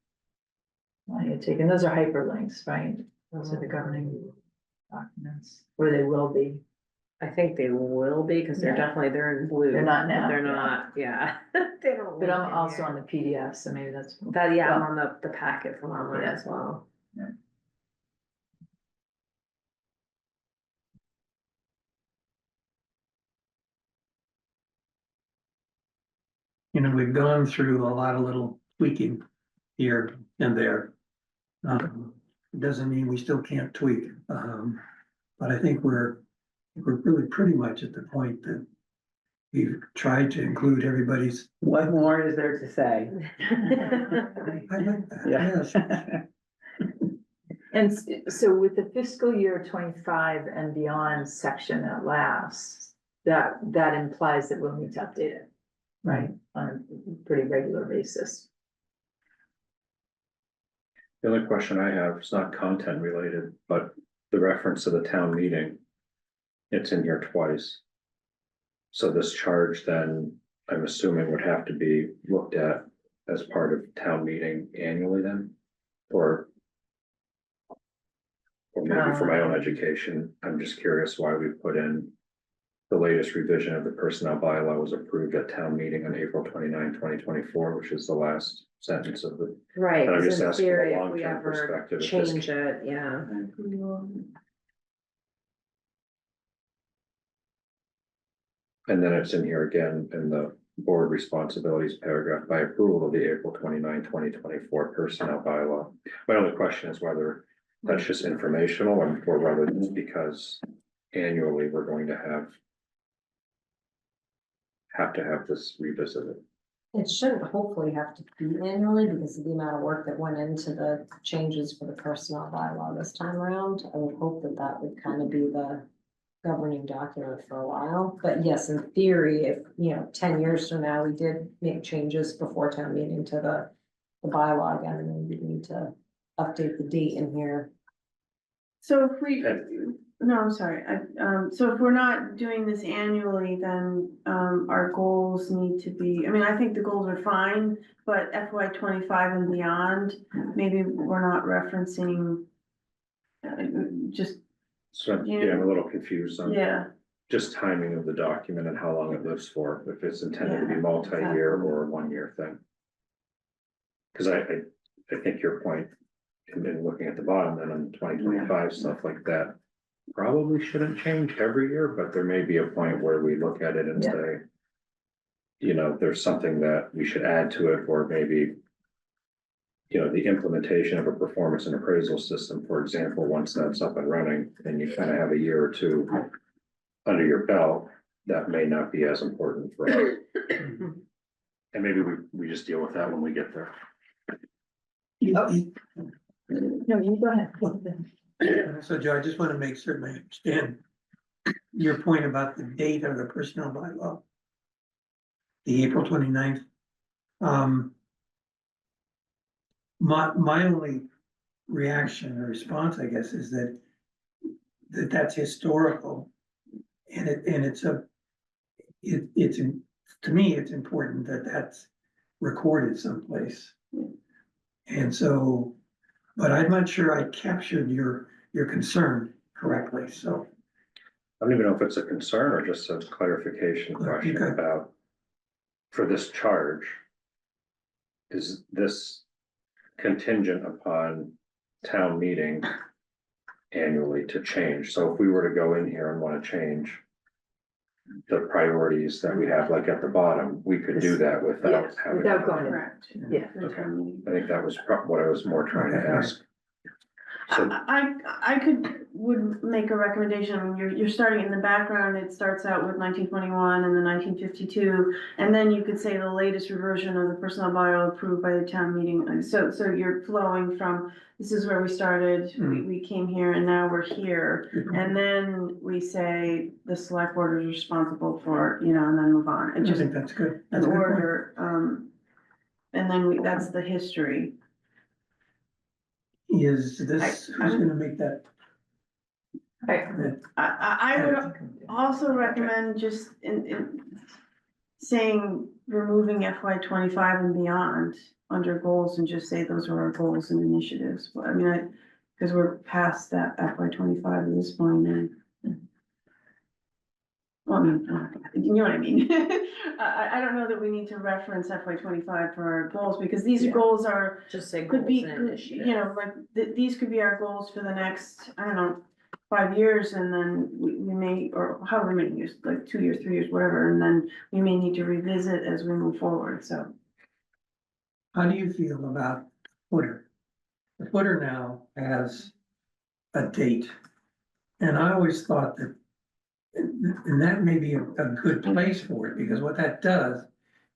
You're taking, those are hyperlinks, right? Those are the governing documents, or they will be. I think they will be, because they're Yeah. definitely, they're in blue. They're not but now, They're yeah. not, yeah. They don't. But link I'm in also here. on the PDF, so maybe that's. That, yeah, I'm well, on the packet from online Yeah. as well. You know, we've gone through a lot of little tweaking here and there. It doesn't mean we still can't tweak, but I think we're we're really pretty much at the point that we've tried to include everybody's. What more is there to say? I like that, yes. Yeah. And so with the fiscal year 25 and beyond section at last, that implies that we'll need to update it, right, on a pretty regular basis. The other question I have is not content related, but the reference to the town meeting. It's in here twice. So this charge then, I'm assuming would have to be looked at as part of town meeting annually then? Or maybe for my own education, I'm just curious why we put in the latest revision of the personnel bylaw was approved at town meeting on April 29, 2024, which is the last sentence of the. Right, And I'm 'cause just in asking from a theory, if we long-term ever perspective, if this- change it, yeah. And then it's in here again in the board responsibilities paragraph by approval of the April 29, 2024 personnel bylaw. My only question is whether that's just informational or whether it's because annually we're going to have to have this revisited. It shouldn't hopefully have to be annually because of the amount of work that went into the changes for the personnel bylaw this time around. I would hope that that would kind of be the governing document for a while. But yes, in theory, if, 10 years from now, we did make changes before town meeting to the bylaw again, and then we need to update the date in here. So if we, And- no, I'm sorry, so if we're not doing this annually, then, our goals need to be, I mean, I think the goals are fine, but FY 25 and beyond, maybe we're not referencing. Just, So, yeah, I'm a little confused on yeah, just timing of the document and how long it lives for, if it's intended to be Yeah, multi-year exactly. or a 1 year thing. Cause I think your point in looking at the bottom then on 2025, stuff like that. Probably shouldn't change every year, but there may be a point where we look at it and Yeah. say. There's something that we should add to it, or maybe. The implementation of a performance and appraisal system, for example, once that's up and running, and you kind of have a year or two. Under your belt, that may not be as important for us. And maybe we just deal with that when we get there. No, you go ahead. So Joe, I just want to make certain I understand your point about the date of the personnel bylaw. The April 29th. My only reaction or response, I guess, is that's historical. And it's to me, it's important that that's recorded someplace. And so, but I'm not sure I captured your concern correctly, so. I don't even know if it's a concern or just a clarification question Okay. about. For this charge. Is this contingent upon town meeting annually to change? So if we were to go in here and want to change. The priorities that we have, like at the bottom, we could do that without Yes, having. without going in. correct. Yeah. The town meeting. I think that was what I was more trying to ask. So, would make a recommendation, I mean, you're starting in the background, it starts out with 1921 and then 1952. And then you could say the latest reversion of the personnel bylaw approved by the town meeting, and so you're flowing from, this is where we started, we came here and now we're here. And then we say the select board is responsible for, and then move on, it I just, think that's good. in That's a good point. order, and then that's the history. Is this, who's gonna make that? I would also recommend just in saying removing FY 25 and beyond under goals and just say those are our goals and initiatives. But I mean, because we're past that FY 25 at this point and. Well, I mean, you know what I mean? I don't know that we need to reference FY 25 for our goals because these Yeah. goals are, Just say could be, goals and initiatives. like, these could be our goals for the next, I don't know, 5 years, and then we may, or however many years, like 2 years, 3 years, whatever, and then we may need to revisit as we move forward, so. How do you feel about footer? The footer now has a date. And I always thought that And that may be a good place for it, because what that does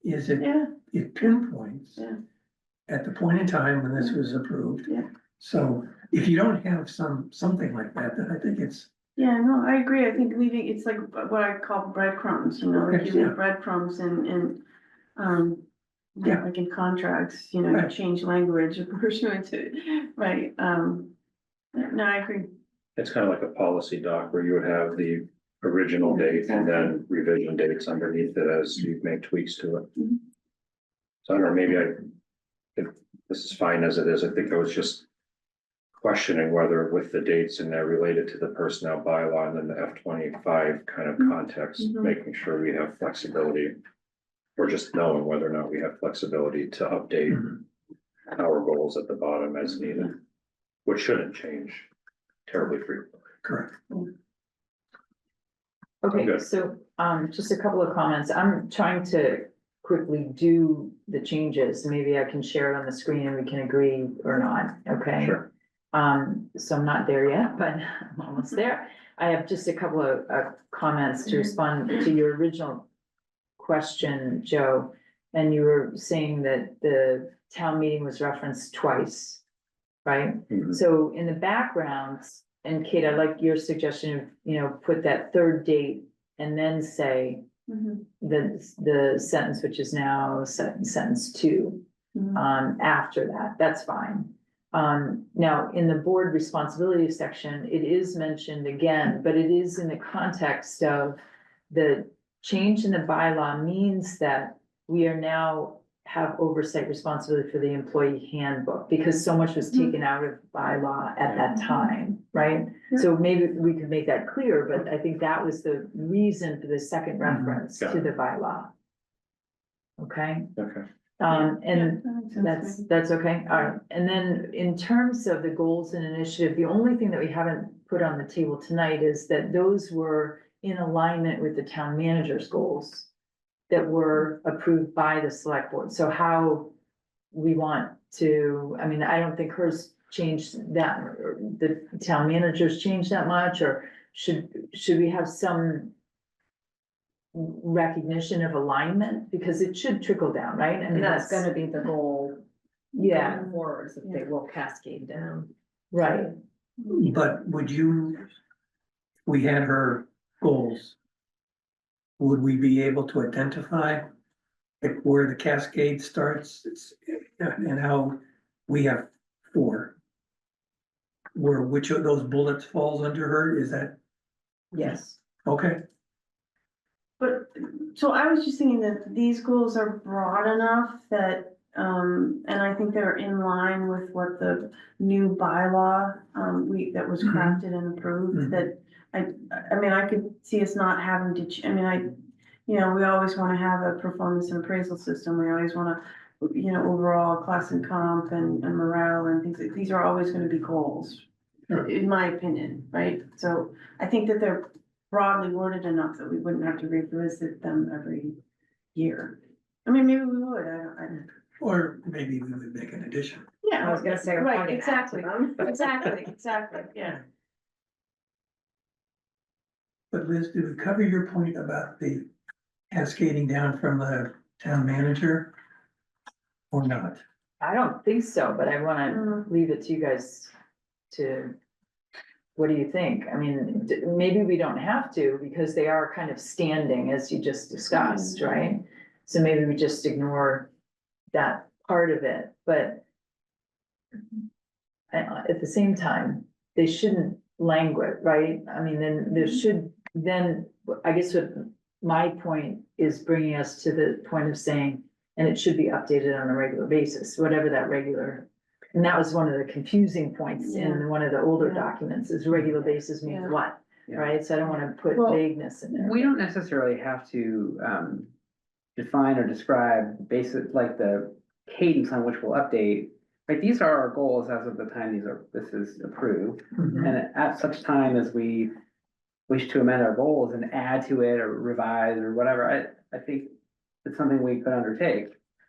is Yeah, it pinpoints. Yeah. At the point in time when this was approved. Yeah. So if you don't have something like that, then I think it's, yeah, no, I agree. I think leaving, it's like what I call breadcrumbs, you know, like you Yeah. leave breadcrumbs and, Yeah. like in contracts, you know, you Right. change language pursuant to, right, no, I agree. It's kind of like a policy doc where you would have the original date and then revision dates underneath it as you make tweaks to it. Mhm. So I don't know, maybe if this is fine as it is, I think I was just questioning whether with the dates in there related to the personnel bylaw and then the F-25 kind of context, Mhm. making sure we have flexibility. Or just knowing whether or not we have flexibility to update Mhm. our goals at the bottom as needed, which shouldn't change terribly frequently. correct. Okay, Okay. so, just a couple of comments. I'm trying to quickly do the changes. Maybe I can share it on the screen and we can agree or not, okay? Sure. So I'm not there yet, but I'm almost there. I have just a couple of, comments to respond to your original question, Joe. And you were saying that the town meeting was referenced twice, right? Mhm. So in the background, and Kate, I like your suggestion of, you know, put that third date and then say Mhm, the sentence, which is now sentence 2, mhm. after that, that's fine. Now, in the board responsibility section, it is mentioned again, but it is in the context of the change in the bylaw means that we are now have oversight responsibility for the employee handbook, because so much was taken out of bylaw at that time, right? So maybe we could make that clear, but I think that was the reason for the second reference Got to it. the bylaw. Okay, Okay. and Yeah, that makes sense to me. that's okay, all right. And then in terms of the goals and initiative, the only thing that we haven't put on the table tonight is that those were in alignment with the town manager's goals that were approved by the select board. So how we want to, I mean, I don't think hers changed that, or the town managers changed that much, or should we have some recognition of alignment? Because it should trickle down, right? I mean, And that's gonna be the goal Yeah, going forward, is that they will cascade down. right. But we had her goals. Would we be able to identify like where the cascade starts and how we have 4? Where which of those bullets falls under her, is that, Yes. okay? But, so I was just thinking that these goals are broad enough that, and I think they're in line with what the new bylaw, that was Mhm. crafted and approved, Mhm. that I mean, I could see us not having to, I mean, you know, we always wanna have a performance and appraisal system, we always wanna, you know, overall class and comp and morale and things, these are always gonna be goals, Sure. in my opinion, right? So I think that they're broadly worded enough that we wouldn't have to revisit them every year. I mean, maybe we would, I don't. Or maybe we would make an addition. Yeah. I was gonna say, we're Right, pointing back to exactly, them. exactly, yeah. But Liz, did we cover your point about the cascading down from the town manager? Or not? I don't think so, but I wanna Mm. leave it to you guys to, what do you think? I mean, maybe we don't have to, because they are kind of standing, as you just discussed, right? So maybe we just ignore that part of it, but at the same time, they shouldn't languish, right? I mean, then there should, then, I guess what my point is bringing us to the point of saying, and it should be updated on a regular basis, whatever that regular. And that was one of the confusing points in one of the older Yeah. documents, is regular basis means Yeah. what, Yeah. right? So I don't wanna put Well, vagueness in there. We don't necessarily have to, define or describe basic, like the cadence on which we'll update. Like, these are our goals as of the time this is approved, Mhm. and at such time as we wish to amend our goals and add to it or revise or whatever, I think it's something we could undertake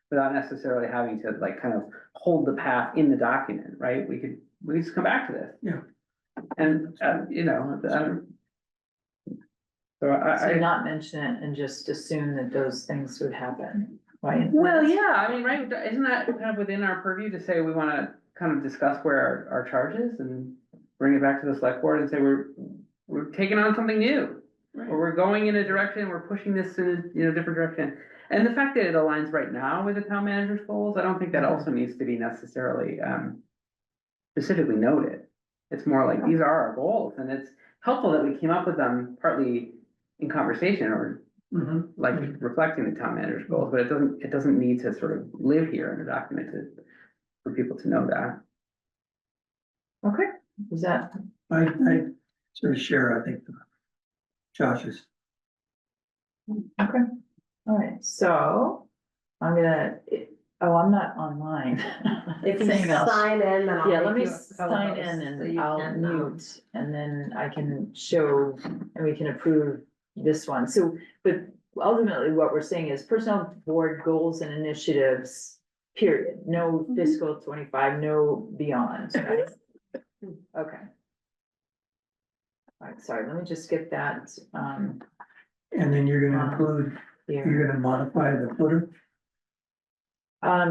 without necessarily having to like kind of hold the path in the document, right? We just come back to this. Yeah. And, you know, So So I, not mention it and just assume that those things would happen, right? well, yeah, I mean, right, isn't that kind of within our purview to say we wanna kind of discuss where our charge is and bring it back to the select board and say we're taking on something new. Or we're going in a direction, we're pushing this in a, different direction. And the fact that it aligns right now with the town manager's goals, I don't think that also needs to be necessarily, specifically noted. It's more like, these are our goals, and it's helpful that we came up with them partly in conversation or Mhm. like reflecting the town manager's goals, but it doesn't need to sort of live here in the document for people to know that. Okay, is that, I sort of share, I think, Josh's. okay, all right, so I'm gonna, I'm not online. If you Saying else. sign in, then I'll Yeah, let make me you a sign in co-host, so and you I'll can, mute, and then I can show, and we can approve this one. So, but ultimately, what we're saying is personnel board goals and initiatives, period. No fiscal 25, no beyond, right? Okay. All right, sorry, let me just get that, And then you're gonna include, here. you're gonna modify the footer.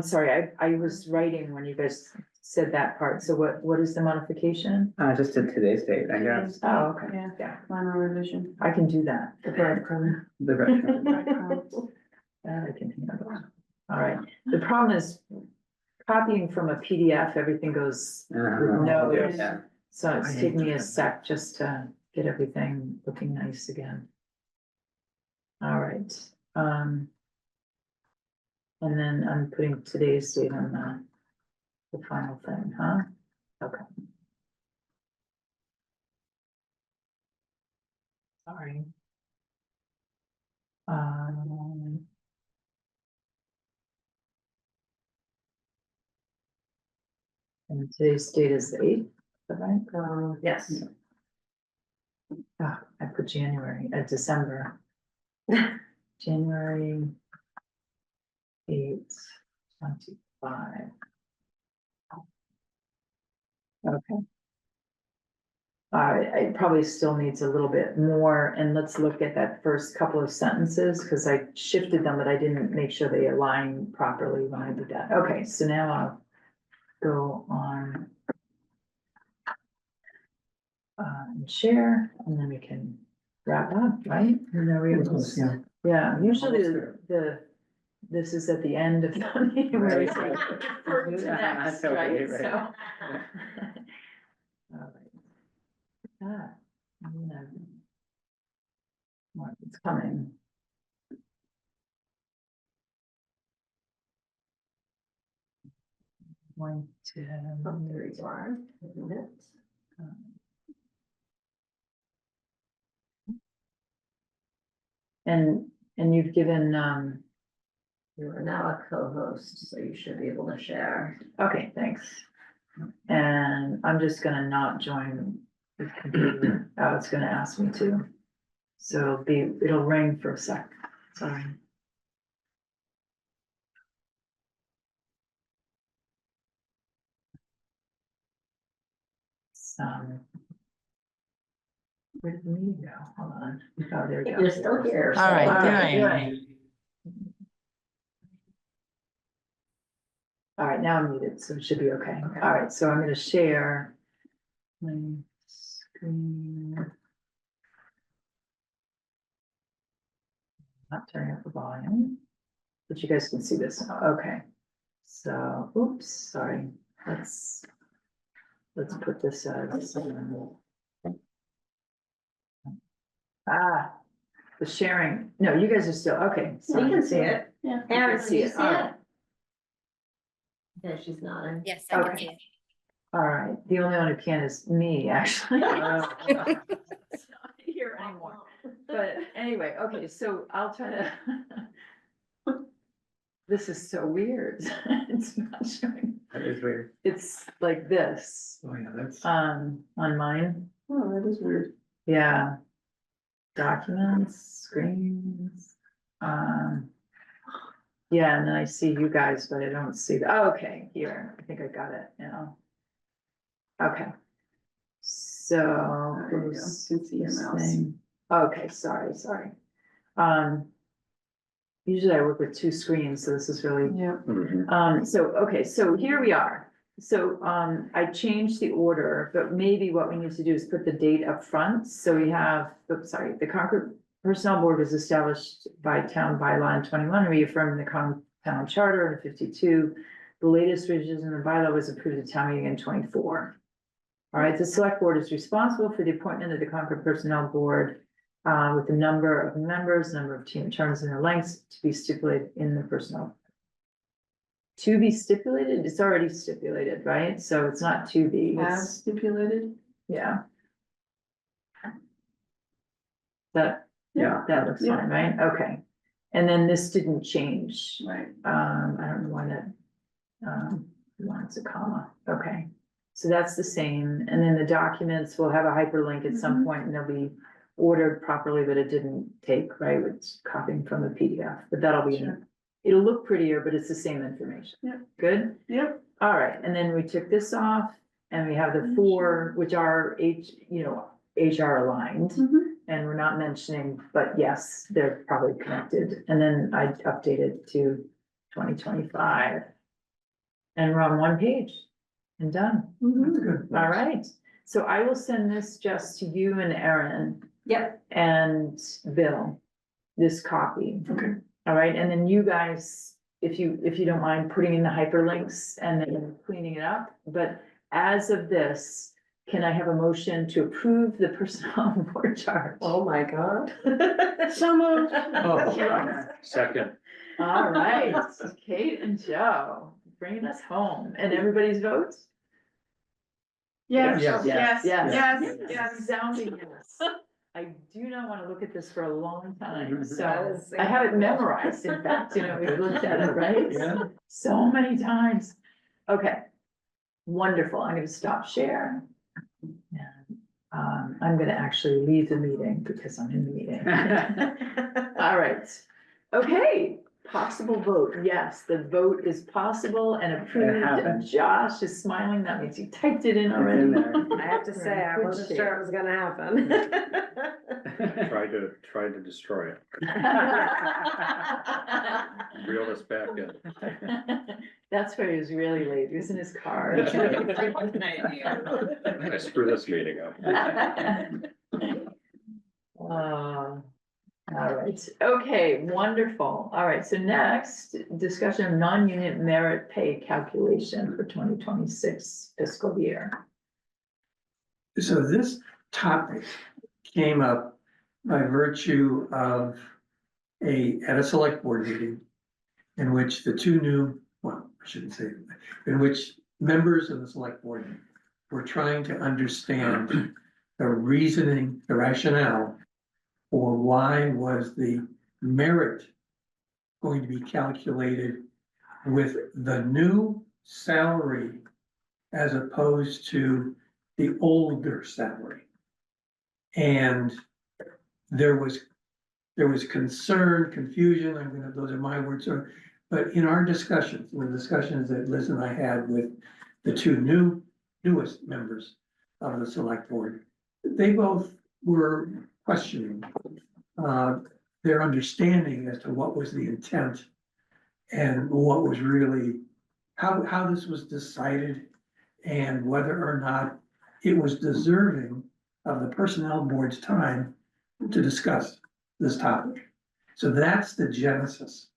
Sorry, I was writing when you guys said that part, so what is the modification? Just to today's date, I guess. Oh, okay, Yeah, yeah, final revision. I can do that. The breadcrumb. The rest. That I can handle. All right, the problem is copying from a PDF, everything goes with notes. Yeah. So I it's hate taking me a that. sec just to get everything looking nice again. All right, and then I'm putting today's date on the final thing, huh? Okay. Sorry. And today's date is the 8th, is that right? yes. Ah, I put January, December. January 8th, 25. Okay. It probably still needs a little bit more, and let's look at that first couple of sentences, because I shifted them, but I didn't make sure they align properly when I did that. Okay, so now I'll go on and share, and then we can wrap up, right? And then we Close, yeah. Yeah, usually Almost there. this is at the end of the meeting. where it's Right. like, forward to Yeah, next, totally, right? right. So. All right. Ah, I'm gonna- well, it's coming. Going to. There you are. Isn't it? And you've given, You are now a co-host, so you should be able to share. okay, thanks. And I'm just gonna not join the computer. Oh, it's gonna ask me to. So it'll ring for a sec. Sorry. Where did the meeting go? Hold on. Oh, there we go. You're still here. All right, so- there I am. All right, now I'm muted, so it should be okay. Okay. All right, so I'm gonna share my screen. Not turning up the volume, but you guys can see this. Okay. So, oops, sorry. Let's put this as. The sharing. No, you guys are still, okay. You sorry. can see it. Yeah. Aaron, can can you see it. see All it? right. Yeah, she's nodding. Yes, I can Okay. see it. All right, the only one who can is me, actually. It's not here anymore. But anyway, okay, so I'll try to. This is so weird. It's not showing. That is weird. It's like this, Oh, yeah, that's. on mine. Oh, that is weird. Yeah. Documents, screens. Yeah, and then I see you guys, but I don't see the, oh, okay, here, I think I got it now. Okay. So. There you go. close You can see your this mouse. thing. Okay, sorry. Um. Usually I work with two screens, so this is really, Yeah. okay, so here we are. So, I changed the order, but maybe what we need to do is put the date up front. So we have, the Concord Personnel Board was established by town bylaw in 21, reaffirmed the town charter in 52. The latest revision in the bylaw was approved at town meeting in 24. All right, the select board is responsible for the appointment of the Concord Personnel Board with the number of members, number of team terms and their lengths to be stipulated in the personnel. To be stipulated, it's already stipulated, right? So it's not to be, As it's, stipulated? yeah. That looks Yeah. fine, right? Okay. And then this didn't change. Right. I don't know why that, wants a comma, okay. So that's the same, and then the documents will have a hyperlink at some Mhm. point and they'll be ordered properly, but it didn't take, right, it's copying from the PDF, but that'll be, Sure. it'll look prettier, but it's the same information. Yep. Good, Yep. all right, and then we took this off, and we have the four, which are HR aligned. Mhm. And we're not mentioning, but yes, they're probably connected, and then I updated to 2025. And we're on one page and done. Mhm. Good. All right, so I will send this just to you and Erin Yep, and Bill, this copy. Okay. All right, and then you guys, if you don't mind putting in the hyperlinks and then cleaning it up, but as of this, can I have a motion to approve the personnel board charge? oh my god. So moved. Oh, Second, All right, Kate and Joe, bringing us home, and everybody's votes? Yes, Yes. yes, Yes. yes, yes. Resounding yes. I do not want to look at this for a long time, That so is I have it incredible. memorized, in fact, we've looked at it, right? Yeah. So many times. Okay, wonderful, I'm gonna stop share. And, I'm gonna actually leave the meeting because I'm in the meeting. All right, okay, possible vote, yes, the vote is possible and approved, and happened. Josh is smiling, that means he typed it in It's already. in there. I have to say, I Good wasn't shape. sure it was gonna happen. tried to destroy it, reel us back in. That's where he was really late, he was in his car. I screw this meeting up. All right, okay, wonderful. All right, so next, discussion of non-union merit pay calculation for 2026 fiscal year. So this topic came up by virtue of at a select board meeting in which the two new, well, I shouldn't say, in which members of the select board were trying to understand the reasoning, the rationale for why was the merit going to be calculated with the new salary as opposed to the older salary. And there was concern, confusion, those are my words, but in our discussions, the discussions that Liz and I had with the two newest members of the select board, they both were questioning their understanding as to what was the intent and what was really, how this was decided and whether or not it was deserving of the personnel board's time to discuss this topic. So that's the genesis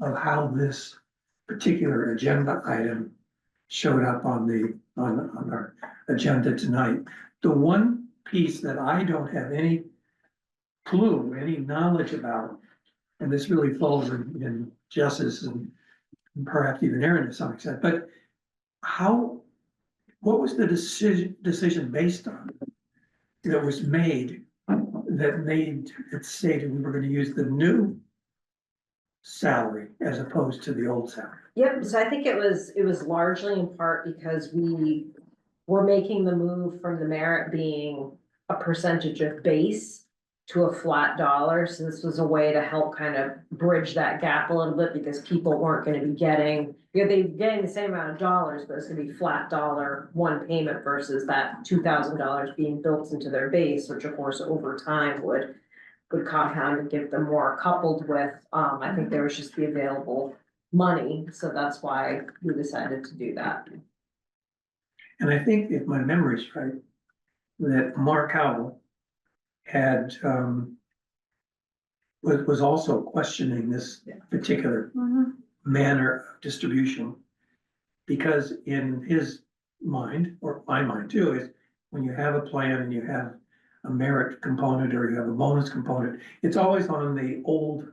of how this particular agenda item showed up on our agenda tonight. The one piece that I don't have any clue, any knowledge about, and this really falls in Jess's and perhaps even Aaron to some extent, but what was the decision based on that was made that stated we were gonna use the new salary as opposed to the old salary? Yep, so I think it was largely in part because we were making the move from the merit being a percentage of base to a flat dollar, so this was a way to help kind of bridge that gap a little bit because people weren't gonna be getting, they're getting the same amount of dollars, but it's gonna be flat dollar, one payment versus that $2,000 being built into their base, which of course over time would would compound and give them more, coupled with, I think there was just the available money, so that's why we decided to do that. And I think if my memory's right, that Mark Howell had, was also questioning this particular Mhm. manner of distribution. Because in his mind, or my mind too, is when you have a plan and you have a merit component or you have a bonus component, it's always on the old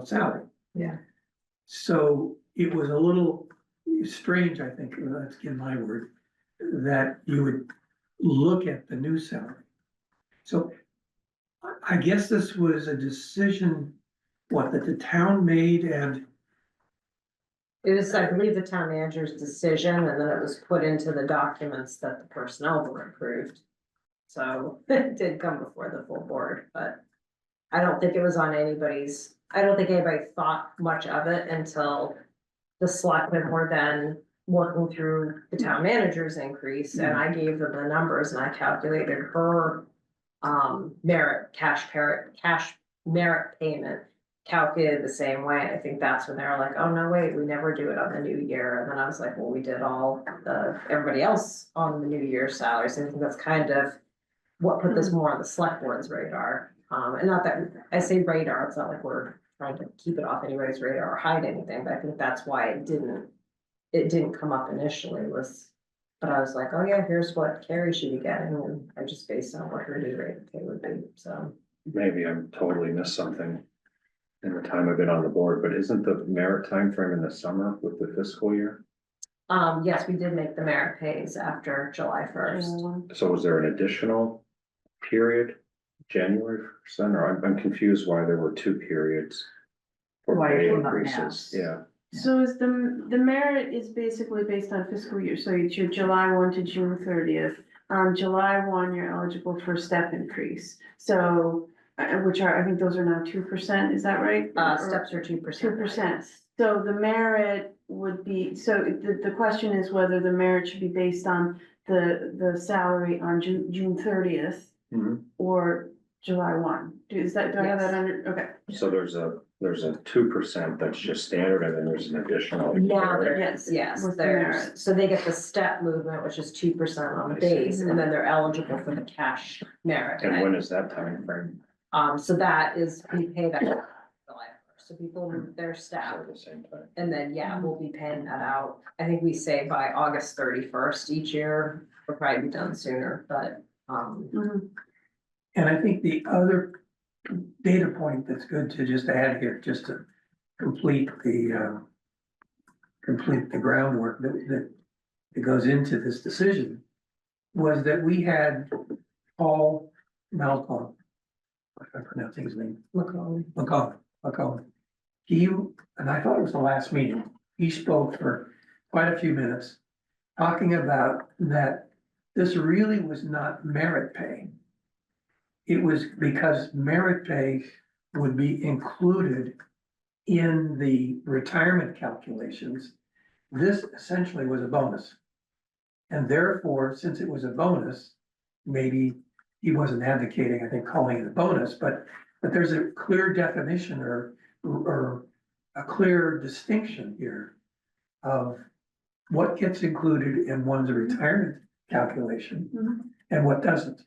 salary. Yeah. So it was a little strange, I think, let's get my word, that you would look at the new salary. So I guess this was a decision, what, that the town made, and It was, I believe, the town manager's decision, and then it was put into the documents that the personnel board approved. So it did come before the full board, but I don't think it was on anybody's, I don't think anybody thought much of it until the selectmen were then working through the town manager's increase, and I gave them the numbers and I calculated her merit, cash merit payment calculated the same way. I think that's when they were like, oh, no, wait, we never do it on the new year. And then I was like, well, we did all everybody else on the new year's salaries. I think that's kind of what put this more on the select board's radar. And not that, I say radar, it's not like we're trying to keep it off anybody's radar or hide anything, but I think that's why it didn't come up initially but I was like, oh yeah, here's what Carrie should be getting, and I just based on what her new rate of pay would be, so. Maybe I'm totally missed something in the time I've been on the board, but isn't the merit time frame in the summer with the fiscal year? Yes, we did make the merit pays after July first. So was there an additional period, January first, then, or I'm confused why there were two periods for Why it pay came up now. increases, yeah. So is the merit is basically based on fiscal year, so it's your July 1 to June 30th. On July 1, you're eligible for a step increase, so, which are, I think those are now 2%, is that right? Steps are 2%. 2%. So the merit would be, so the question is whether the merit should be based on the salary on June 30th Mhm. or July 1. Do I have that under, okay. So there's a 2% that's just standard, and then there's an additional. Now there Yes, is, yes, with the merit. there's, so they get the step movement, which is 2% on the I see. base, and then they're eligible for the cash merit. And when is that time frame? So that is, we pay that July 1st, so people move their staff. So the same time. And then, yeah, we'll be paying that out. I think we say by August 31st each year. We'll probably be done sooner, but, Mhm. And I think the other data point that's good to just add here, just to complete the groundwork that goes into this decision, was that we had Paul Malcolm, if I'm pronouncing his name, McCollum. He, and I thought it was the last meeting, he spoke for quite a few minutes, talking about that this really was not merit pay. It was because merit pay would be included in the retirement calculations. This essentially was a bonus. And therefore, since it was a bonus, maybe he wasn't advocating, I think, calling it a bonus, but there's a clear definition or a clear distinction here of what gets included in one's retirement calculation Mhm. and what doesn't.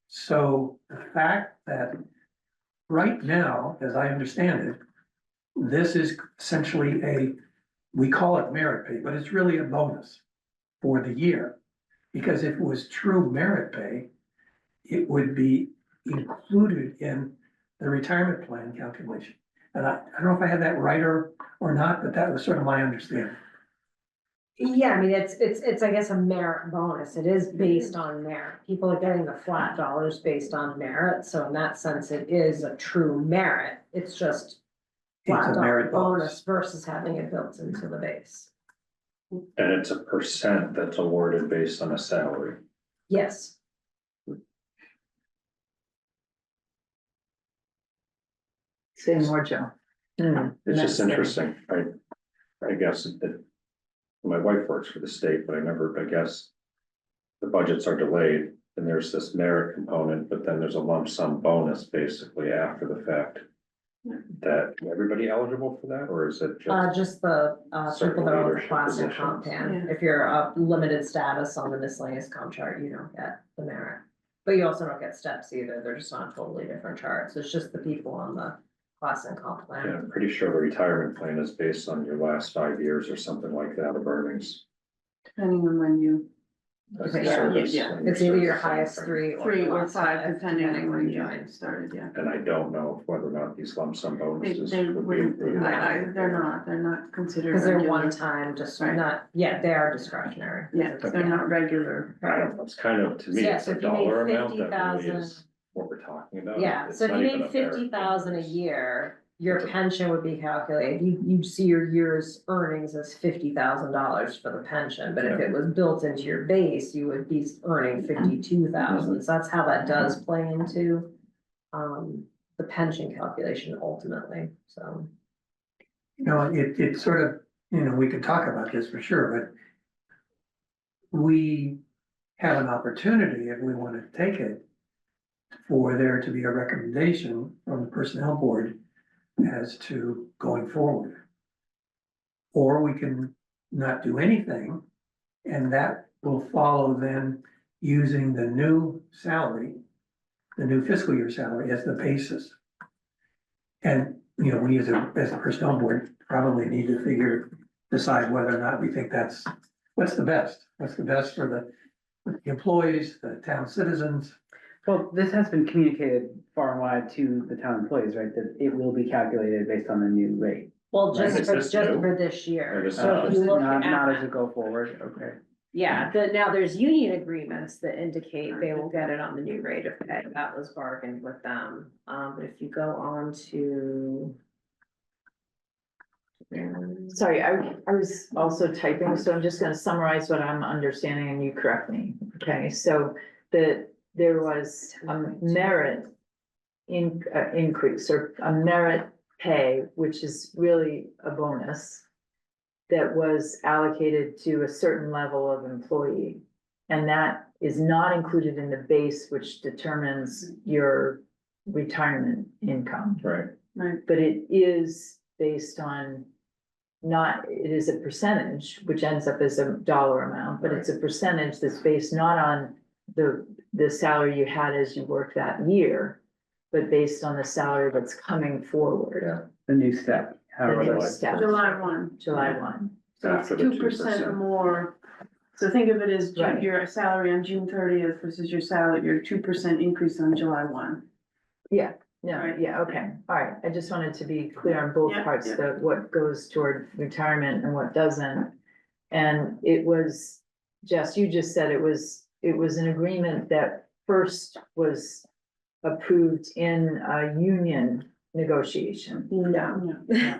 So the fact that right now, as I understand it, this is essentially we call it merit pay, but it's really a bonus for the year. Because if it was true merit pay, it would be included in the retirement plan calculation. And I don't know if I had that right or not, but that was sort of my understanding. yeah, I mean, it's, I guess, a merit bonus. It is based on merit. People are getting the flat dollars based on merit, so in that sense, it is a true merit. It's just It's flat a dollar merit bonus bonus. versus having it built into the base. And it's a percent that's awarded based on a salary. Yes. Say more, Joe. It's just That's the- interesting, I guess that. My wife works for the state, but I guess. The budgets are delayed and there's this merit component, but then there's a lump sum bonus basically after the fact. That, everybody eligible for that, or is it Just the, Certain people that are on the leadership class and comp positions. plan. Yeah. If you're a limited status on the miscellaneous comp chart, you don't get the merit. But you also don't get steps either, they're just on totally different charts, it's just the people on the class and comp Yeah, plan. I'm pretty sure the retirement plan is based on your last 5 years or something like that of earnings. Depending on when you, That's the Yeah, service yeah. and It's either your service and highest everything. 3 3 your or last 5, depending on when you join. started, yeah. And I don't know whether or not these lump sum They, bonuses. they would be wouldn't, included. they're not considered. Cause they're regular. one time, just Right. not, yeah, they are discretionary. Yeah, they're not regular. It's kind of, to me, Yeah, it's so a if you made dollar amount that really 50,000 is what we're talking about. Yeah, It's so if not you even made a merit 50,000 a increase. year, your It's a- pension would be calculated, you'd see your year's earnings as $50,000 for the pension, but if it was built into your base, you would be earning 52,000, so that's how that does play into. The pension calculation ultimately, so. You know, it sort of, we could talk about this for sure, but we have an opportunity, if we want to take it, for there to be a recommendation from the personnel board as to going forward. Or we can not do anything, and that will follow then using the new salary, the new fiscal year salary as the basis. And, we as a personnel board probably need to decide whether or not we think what's the best for the employees, the town citizens. Well, this has been communicated far and wide to the town employees, right, that it will be calculated based on the new rate. Well, Right, just is for, this just new? for this year, Or is so it if you look Not as at, a go forward, okay. Yeah, now there's union agreements that indicate they will get it on the new rate of pay, that was bargained with them, but if you go on to. Sorry, I was also typing, so I'm just gonna summarize what I'm understanding and you correct me. Okay, so there was a merit increase or a merit pay, which is really a bonus that was allocated to a certain level of employee. And that is not included in the base, which determines your retirement income. Right, Right, But it is based on it is a percentage, which ends up as a dollar amount, but it's a percentage that's based not on the salary you had as you worked that year, but based on the salary that's coming forward. The new step, The however. new that's- step. July 1. July 1. So it's After the 2% or 2%. more. So think of it as Right. your salary on June 30th versus your 2% increase on July 1. No, Right. yeah, okay, all right, I just wanted to be clear on both Yeah, parts, yeah. what goes toward retirement and what doesn't. And it was, Jess, you just said it was an agreement that first was approved in a union negotiation. no. Yeah.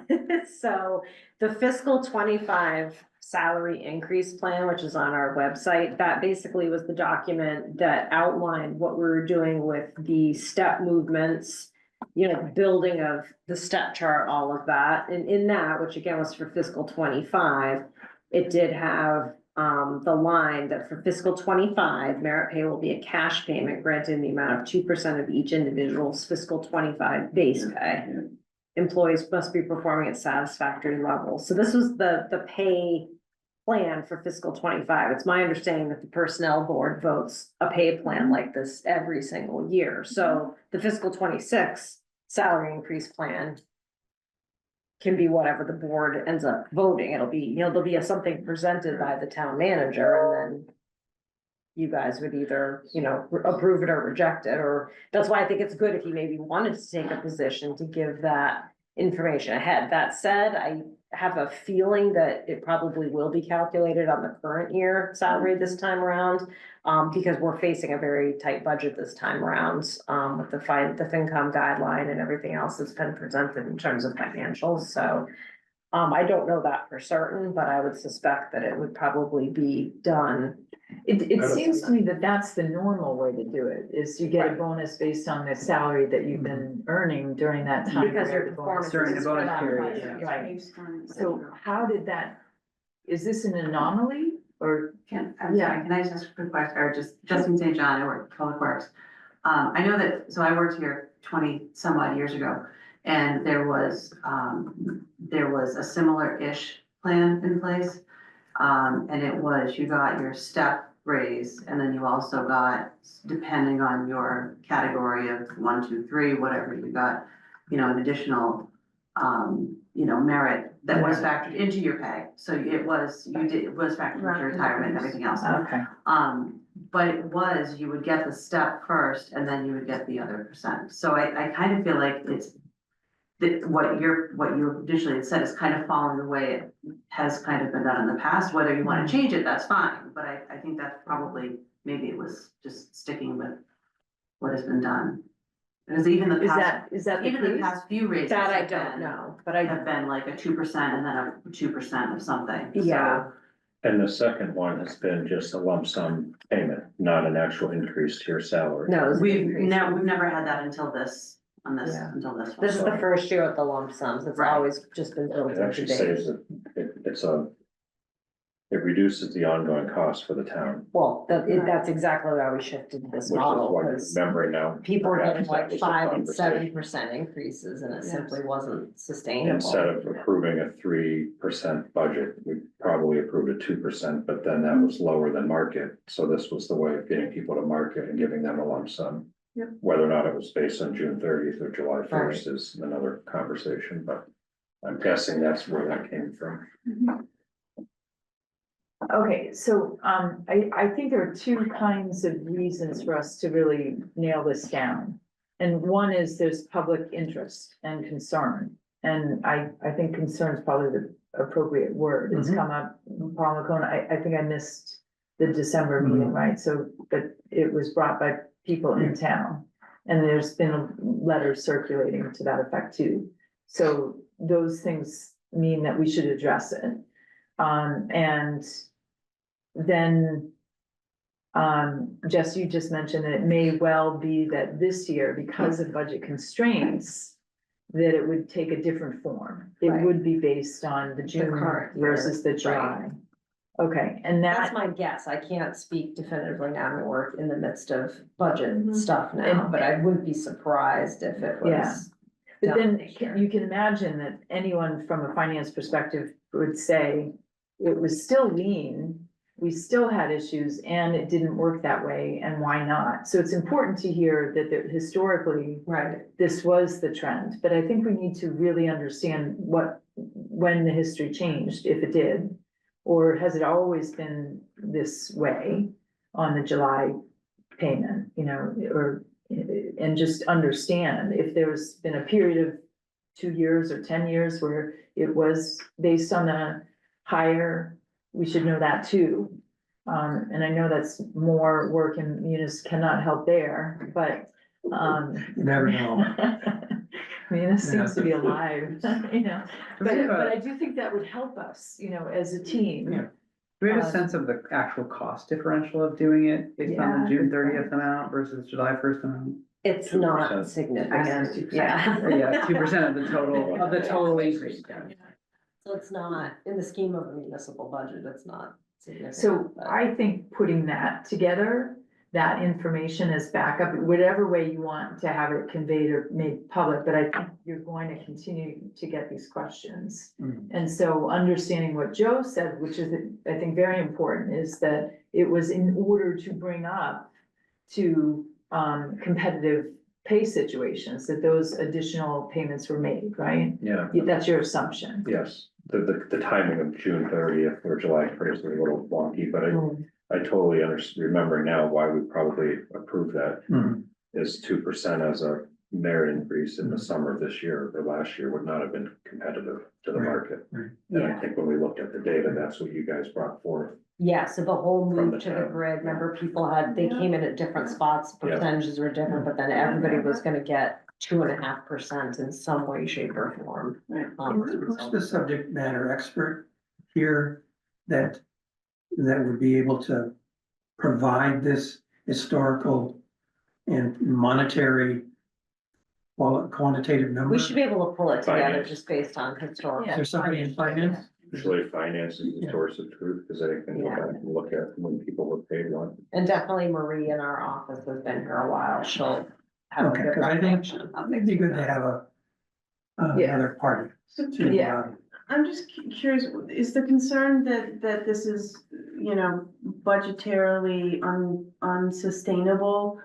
So the fiscal 25 salary increase plan, which is on our website, that basically was the document that outlined what we were doing with the step movements. The building of the step chart, all of that, and in that, which again was for fiscal 25, it did have the line that for fiscal 25, merit pay will be a cash payment granted in the amount of 2% of each individual's fiscal 25 base pay. Employees must be performing at satisfactory levels. So this was the pay plan for fiscal 25. It's my understanding that the personnel board votes a pay plan like this every single year. So the fiscal 26 salary increase plan can be whatever the board ends up voting. It'll be, there'll be something presented by the town manager and then you guys would either, approve it or reject it, or that's why I think it's good if you maybe wanted to take a position to give that information ahead. That said, I have a feeling that it probably will be calculated on the current year salary this time around. Because we're facing a very tight budget this time around, with the FinCom guideline and everything else that's been presented in terms of financials, so. I don't know that for certain, but I would suspect that it would probably be done. It seems to me that that's the normal way to do it, is you get a Right. bonus based on the salary that you've been earning during that time. Because where your the bonus performance During the is bonus set up. period, Right. Based on- So how did that, is this an anomaly or, I'm sorry, can I just request, or just Justin St. John, I work at Public Works. I know that, so I worked here 20 some odd years ago, and there was a similar-ish plan in place. And it was, you got your step raise, and then you also got, depending on your category of 1, 2, 3, whatever, you got, an additional, merit that was factored into your pay. So it was, it was factored into your retirement and everything else. okay, But it was, you would get the step first and then you would get the other percent. So I kind of feel like it's that what you additionally had said is kind of following the way it has kind of been done in the past. Whether you want to change it, that's fine. But I think that's probably, maybe it was just sticking with what has been done. Because even the past, is that the even the case? past few raises That I have don't been, know, but I, have been like a 2% and then a 2% of something. So- Yeah. And the second one has been just a lump sum payment, not an actual increase to your salary. no, it's an We've increase. never had that until this, Yeah. until this one. This is the first year with the lump sums, it's Right. always just been built It into actually base. saves it reduces the ongoing cost for the town. Well, that's exactly why we shifted to this Which is model, what I'm because remembering now. people were getting perhaps that like was the 5 and conversation. 7% increases, and it Yes. simply wasn't sustainable. Instead of approving a 3% budget, we probably approved a 2%, but then that was lower than market. So this was the way of getting people to market and giving them a lump sum. Yep. Whether or not it was based on June 30th or July 1st is another conversation, but I'm guessing that's where that came from. Okay, so, I think there are two kinds of reasons for us to really nail this down. And one is there's public interest and concern. And I think concern is probably the appropriate word. It's come up, Paul McCone, I think I missed the December meeting, right? So, but it was brought by people in town. And there's been letters circulating to that effect too. So those things mean that we should address it. And then, Jess, you just mentioned that it may well be that this year, because of budget constraints, that it would take a different form. It Right. would be based on the June current year, versus the July. Okay, and That's that, my guess, I can't speak definitively now, I mean, we're in the midst of budget Mhm. stuff now, And- but I wouldn't be surprised if it Yeah. was. but done then this year. you can imagine that anyone from a finance perspective would say it was still lean. We still had issues and it didn't work that way, and why not? So it's important to hear that historically, Right, this was the trend, but I think we need to really understand when the history changed, if it did. Or has it always been this way on the July payment, and just understand if there's been a period of 2 years or 10 years where it was based on a higher, we should know that too. And I know that's more work and Munis cannot help there, but, You never know. Munis seems to be alive, but I do think that would help us, as a team. Yeah. Do we have a sense of the actual cost differential of doing it based on Yeah, the June good point. 30th amount versus July 1st amount? it's 2%. not significant, yeah. Yeah, 2% of the total increase. So it's not, in the scheme of a municipal budget, it's not significant. So but- I think putting that together, that information as backup, whatever way you want to have it conveyed or made public, but I think you're going to continue to get these questions. Mhm. And so understanding what Joe said, which is, I think, very important, is that it was in order to bring up to competitive pay situations, that those additional payments were made, right? Yeah, That's your assumption. yes, the timing of June 30th or July 1st is a little wonky, but I totally remember now why we probably approved that. Mhm. Is 2% as a merit increase in the summer of this year or last year would not have been competitive to the Right. market. And I Yeah, think when we looked at the data, that's what you guys brought forth. Yeah, so the whole From the move to the town. grid, remember people they came in at different spots, Yeah. percentages were different, but then everybody was gonna get 2.5% in some way, shape or form. Who's the subject matter expert here that would be able to provide this historical and monetary quantitative number? We should be able to pull it together Finance. just based on historical. Is there somebody in finance? Usually finance is the source of truth, because I can go Yeah. back and look at when people were paid one. And definitely Marie in our office has been here a while, she'll have a Okay, good 'cause I think recollection of how it'd things be good were to done. have Yeah. another party to, Yeah. I'm just curious, is the concern that this is, you know, budgetarily unsustainable?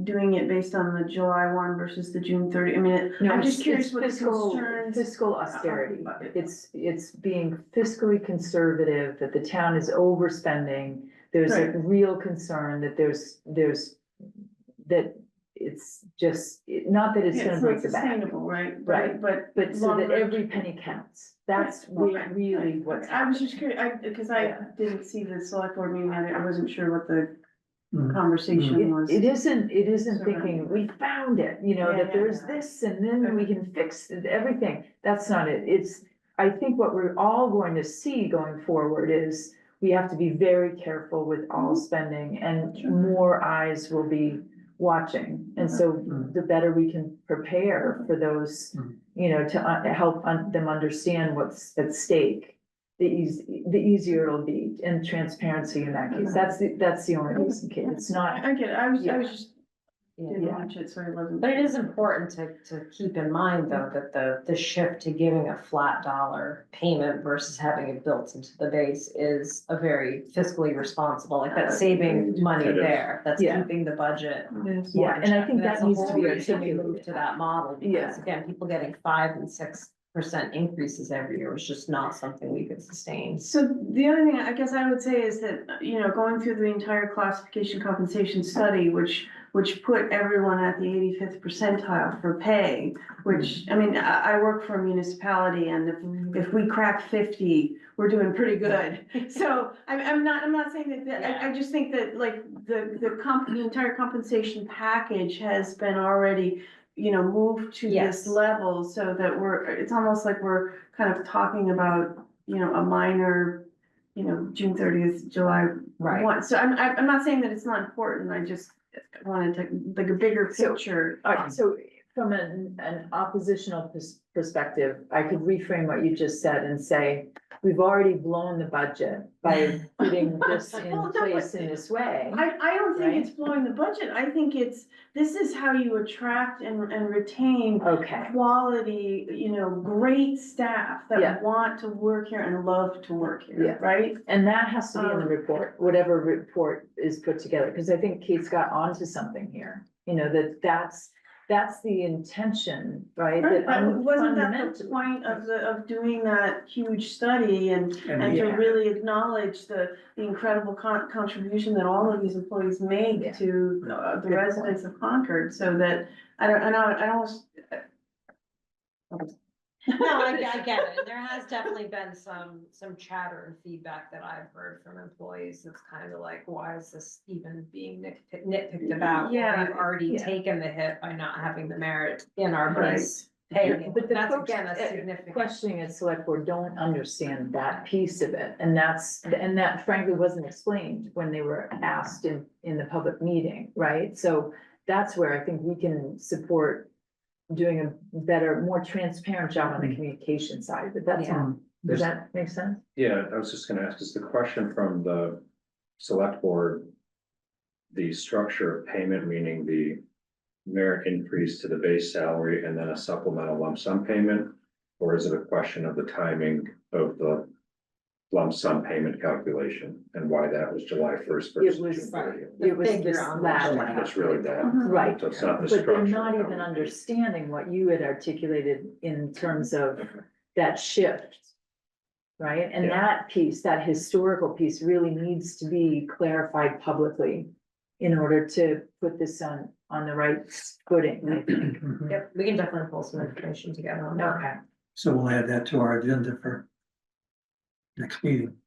Doing it based on the July 1 versus the June 30, I mean, No, I'm it's just curious it's what the fiscal, concerns. fiscal austerity. It's being fiscally conservative, that the town is overspending. There's a Right. real concern that that it's just, not that it's Yeah, gonna so break it's the bank. sustainable, right? Right. But. But so that longer- every penny counts. That's really what's I was just happening. curious, because I Yeah. didn't see the select board meeting, I wasn't sure what the Mhm. conversation was. It isn't So- thinking, we found it, you know, Yeah, that yeah, there's yeah. this and then we can fix everything. That's not it. It's, I think what we're all going to see going forward is we have to be very careful with all spending and more eyes will be watching. And so the better we can prepare for those, you know, to help them understand what's at stake, the easier it'll be, and transparency in that case. That's the only reason, Kate. It's not, I get it, I was just, didn't Yeah. watch it, so I wasn't. But it is important to keep in mind, though, that the shift to giving a flat dollar payment versus having it built into the base is a very fiscally responsible, like that's saving money It is. there, that's Yeah. keeping the budget. Yes. Yeah, and I think That's that the needs to whole be reason we articulated. moved to that model, Yeah. because again, people getting 5% and 6% increases every year was just not something we could sustain. So the other thing I guess I would say is that, you know, going through the entire classification compensation study, which put everyone at the 85th percentile for pay, which, I mean, I work for a municipality and if we crack 50, we're doing pretty good. So I'm not saying that, I just think that like the entire compensation package has been already, you know, moved to Yes. this level so that it's almost like we're kind of talking about, you know, a minor, you know, June 30th, July Right. 1. So I'm not saying that it's not important, I just wanted to, like, a bigger So- picture. all right, so from an oppositional perspective, I could reframe what you just said and say, we've already blown the budget by putting this in Well, no, place but- in this way. I don't think it's blowing the budget, I think this is how you attract and retain Okay, quality, you know, great staff Yeah. that want to work here and love to work Yeah. here, right? and that has to be in the report, whatever report is put together, because I think Kate's got onto something here. You know, that's the intention, right? Right, That but wasn't that the fundamentally- point of doing that huge study and to Yeah. really acknowledge the incredible contribution that all of these employees Yeah. make to the Good residents of Concord, so that, I don't. No, I get it. There has definitely been some chatter and feedback that I've heard from employees. It's kind of like, why is this even being nitpicked about? Well, Yeah. We've already Yeah. taken the hit by not having the merit in our Right. base pay. But the That's folks again a significant. questioning at select board don't understand that piece of it, and that frankly wasn't explained when they were asked in the public meeting, right? So that's where I think we can support doing a better, more transparent job on the communication side, but that's, Yeah. does that make sense? Yeah, I was just gonna ask, is the question from the select board, the structure of payment, meaning the merit increase to the base salary and then a supplemental lump sum payment? Or is it a question of the timing of the lump sum payment calculation and why that was July 1st versus was- June 30th? It was figure this on the latter. budget. It's really that. Mhm. Right, So it's not the but they're structure. not of how even we pay. understanding what you had articulated in terms of that shift. Right, and Yeah. that piece, that historical piece really needs to be clarified publicly in order to put this on the right footing, I think. Mhm. Yep, we can definitely pull some information together on that. Okay, So we'll add that to our agenda for next meeting.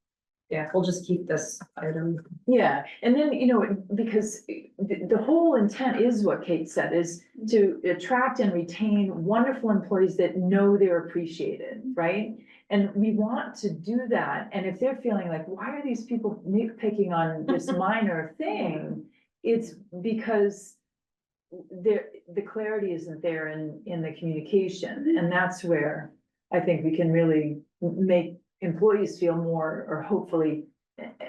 Yeah, we'll just keep this item. yeah, and then, you know, because the whole intent is what Kate said, is to attract and retain wonderful employees that know they're appreciated, right? And we want to do that, and if they're feeling like, why are these people nitpicking on this minor thing? It's because the clarity isn't there in the communication, and that's where I think we can really make employees feel more, or hopefully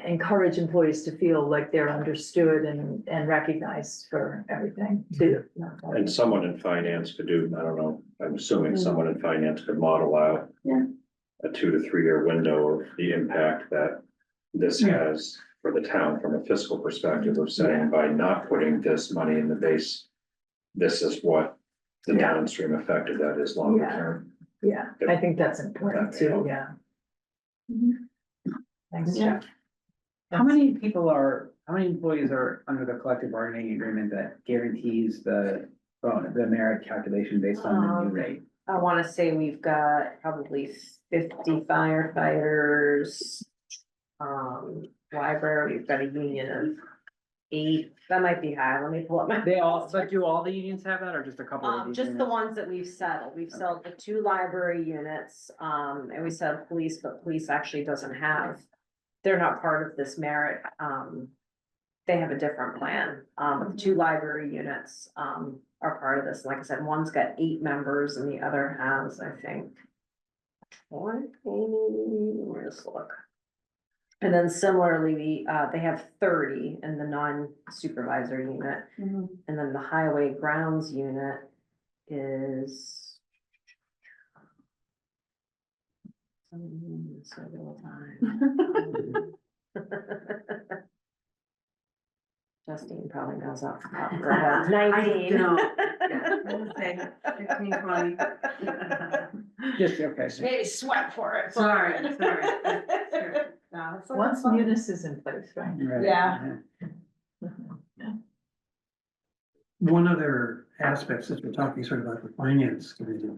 encourage employees to feel like they're understood and recognized for everything too. And someone in finance could do, I don't know, I'm assuming someone in finance could model out. Yeah. A 2 to 3 year window of the impact that this has for the town from a fiscal perspective of saying, by not putting this money in the base. This is what the Yeah. downstream effect of that is longer Yeah. term. Yeah, I think that's important That may too, help. yeah. Thanks, Yeah. Jeff. How many employees are under the collective bargaining agreement that guarantees the merit calculation based on the new rate? I wanna say we've got probably 50 firefighters. Library, we've got a union of 8, that might be high, let me pull up my. But do all the unions have that or just a couple of these? Just the units? ones that we've settled, we've settled the 2 library units, and we settled police, but police actually doesn't have. They're not part of this merit, they have a different plan, but the 2 library units, are part of this, like I said, one's got 8 members and the other has, I think. 20, let's look. And then similarly, they have 30 in the non-supervisor unit. Mhm. And then the highway grounds unit is. So little time. Justine probably knows off the top of her head. 19. I don't. Yeah, I'm gonna say 15, 20. Just, okay. Maybe sweat for it. Sorry. No, it's Once fine. Munis is in place, right? Right. Yeah. One other aspect, since we're talking sort of about the finance committee,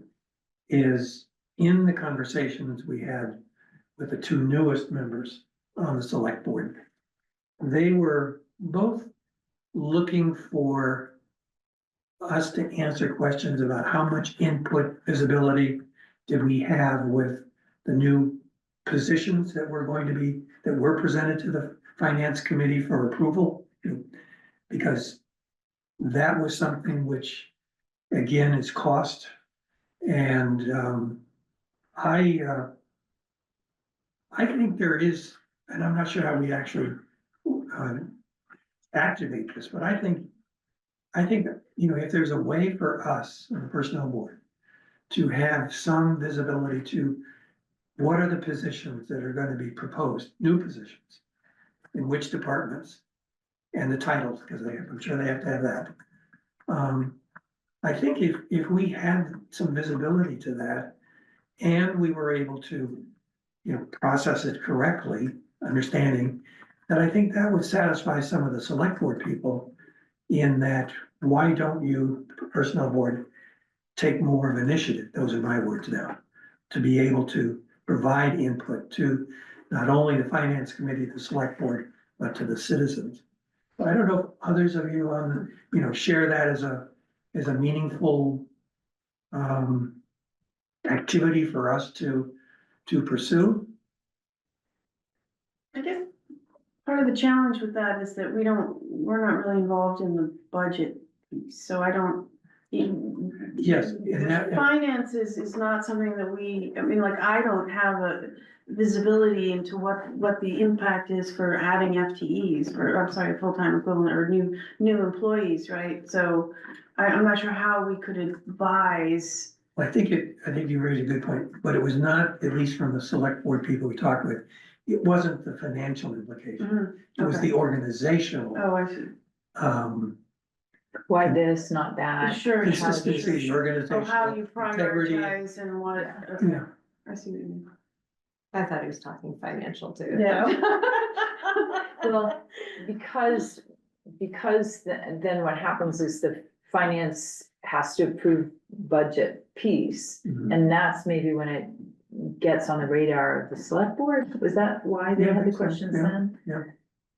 is in the conversations we had with the 2 newest members on the select board. They were both looking for us to answer questions about how much input visibility did we have with the new positions that were presented to the finance committee for approval. Because that was something which, again, is cost. And I think there is, and I'm not sure how we actually activate this, but I think, if there's a way for us on the personnel board to have some visibility to what are the positions that are gonna be proposed, new positions, in which departments, and the titles, because I'm sure they have to have that. I think if we had some visibility to that, and we were able to, process it correctly, understanding that I think that would satisfy some of the select board people in that, why don't you, personnel board, take more of initiative, those are my words now, to be able to provide input to not only the finance committee, the select board, but to the citizens. But I don't know if others of you share that as a meaningful activity for us to pursue. I guess part of the challenge with that is that we're not really involved in the budget piece, so I don't. Yes, and that, Finances is not something that I don't have a visibility into what the impact is for adding FTEs, full-time equivalent or new employees, right? So I'm not sure how we could advise. I think you raised a good point, but it was not, at least from the select board people we talked with, it wasn't the financial implication. It was Okay. the organizational, Oh, I see. Why this, not that? Sure. consistency, the Oh, organizational how you integrity. prioritize and what, okay, Yeah, I see what you mean. I thought he was talking financial too. Yeah. Well, because then what happens is the finance has to approve budget piece. Mhm. And that's maybe when it gets on the radar of the select board. Was that why they Yeah, I had the think so. questions Yeah, then? yeah.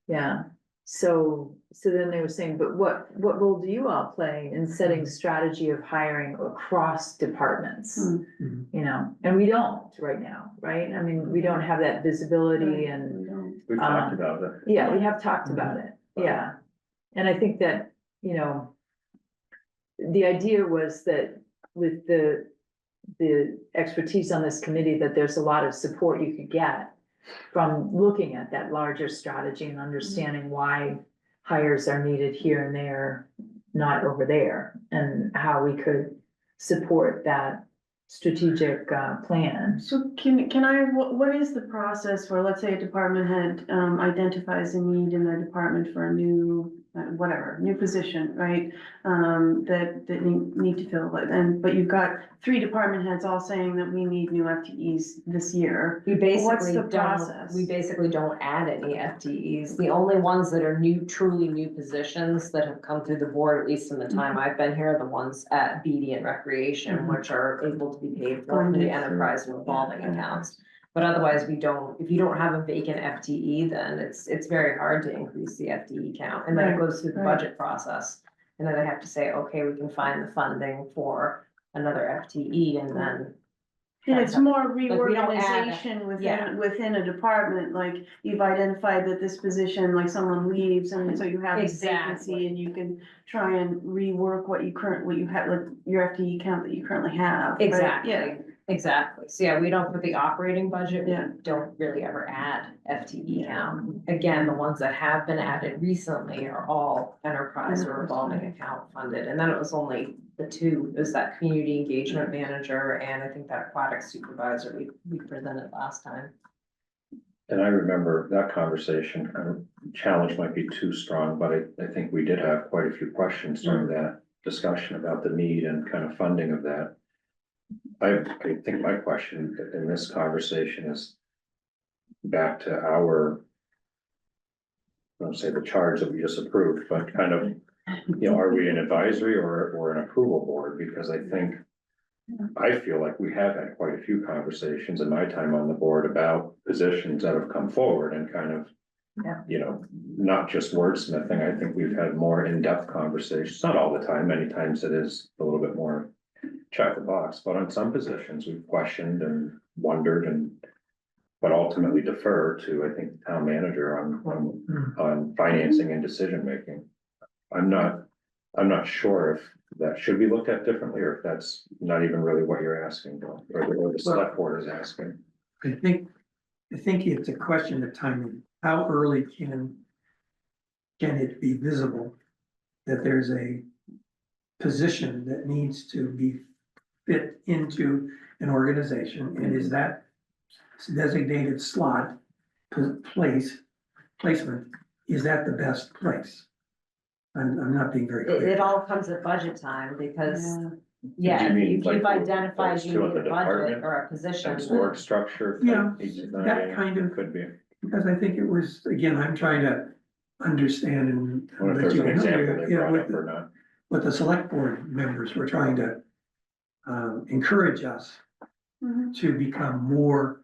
Yeah, so then they were saying, but what role do you all play in setting strategy of hiring across departments? Mhm. And we don't right now, right? I mean, we don't have that visibility and, We don't. We've talked about it. yeah, we have talked about it, yeah. And I think that, the idea was that with the the expertise on this committee, that there's a lot of support you could get from looking at that larger strategy and understanding why hires are needed here and there, not over there, and how we could support that strategic plan. So can I, what is the process for, let's say a department head, identifies a need in their department for a new, whatever, new position, right? That need to fill it, but you've got 3 department heads all saying that we need new FTEs this year. We What's basically the don't, process? we basically don't add any FTEs. The only ones that are new, truly new positions that have come through the board, at least in the time I've been here, are the ones at BD and Recreation, which are able to be paid for through the enterprise and revolving accounts. But otherwise, we don't, if you don't have a vacant FTE, then it's very hard to increase the FTE count. And then it Right, goes through the right. budget process. And then they have to say, okay, we can find the funding for another FTE and then. And it's more we don't add that. reorganization Yeah. within a department, like you've identified that this position, like someone leaves, and so you have this Exactly. vacancy and you can try and rework what you have, like your FTE count that you currently have. right? Exactly, Yeah, exactly. So yeah, we don't, for the operating budget, we Yeah. don't really ever add FTE count. Again, the ones that have been added recently are all enterprise or revolving account funded. And then it was only the 2, it was that community engagement manager and I think that aquatic supervisor we presented last time. And I remember that conversation, challenge might be too strong, but I think we did have quite a few questions during that discussion about the need and kind of funding of that. I think my question in this conversation is back to our, I don't say the charge that we just approved, but kind of, you know, are we an advisory or an approval board? Because I feel like we have had quite a few conversations in my time on the board about positions that have come forward and kind of, Yeah. you know, not just wordsmithing. I think we've had more in-depth conversations, not all the time, many times it is a little bit more check the box, but on some positions we've questioned and wondered but ultimately defer to, I think, the town manager on financing and decision making. I'm not sure if that should be looked at differently, or if that's not even really what you're asking, or the select board is asking. I think it's a question of timing. How early can it be visible that there's a position that needs to be fit into an organization, and is that designated slot placement, is that the best place? I'm not being very It clear. all comes at budget time because, yeah. yeah, Do you mean if like you've identified those you two need in a the budget department? or a position. Some org structure. Yeah, that that kind of- could be. Because I think it was, again, I'm trying to understand and. I wonder if there's an example they Yeah, brought what up the- or not. what the select board members were trying to encourage us Mhm. to become more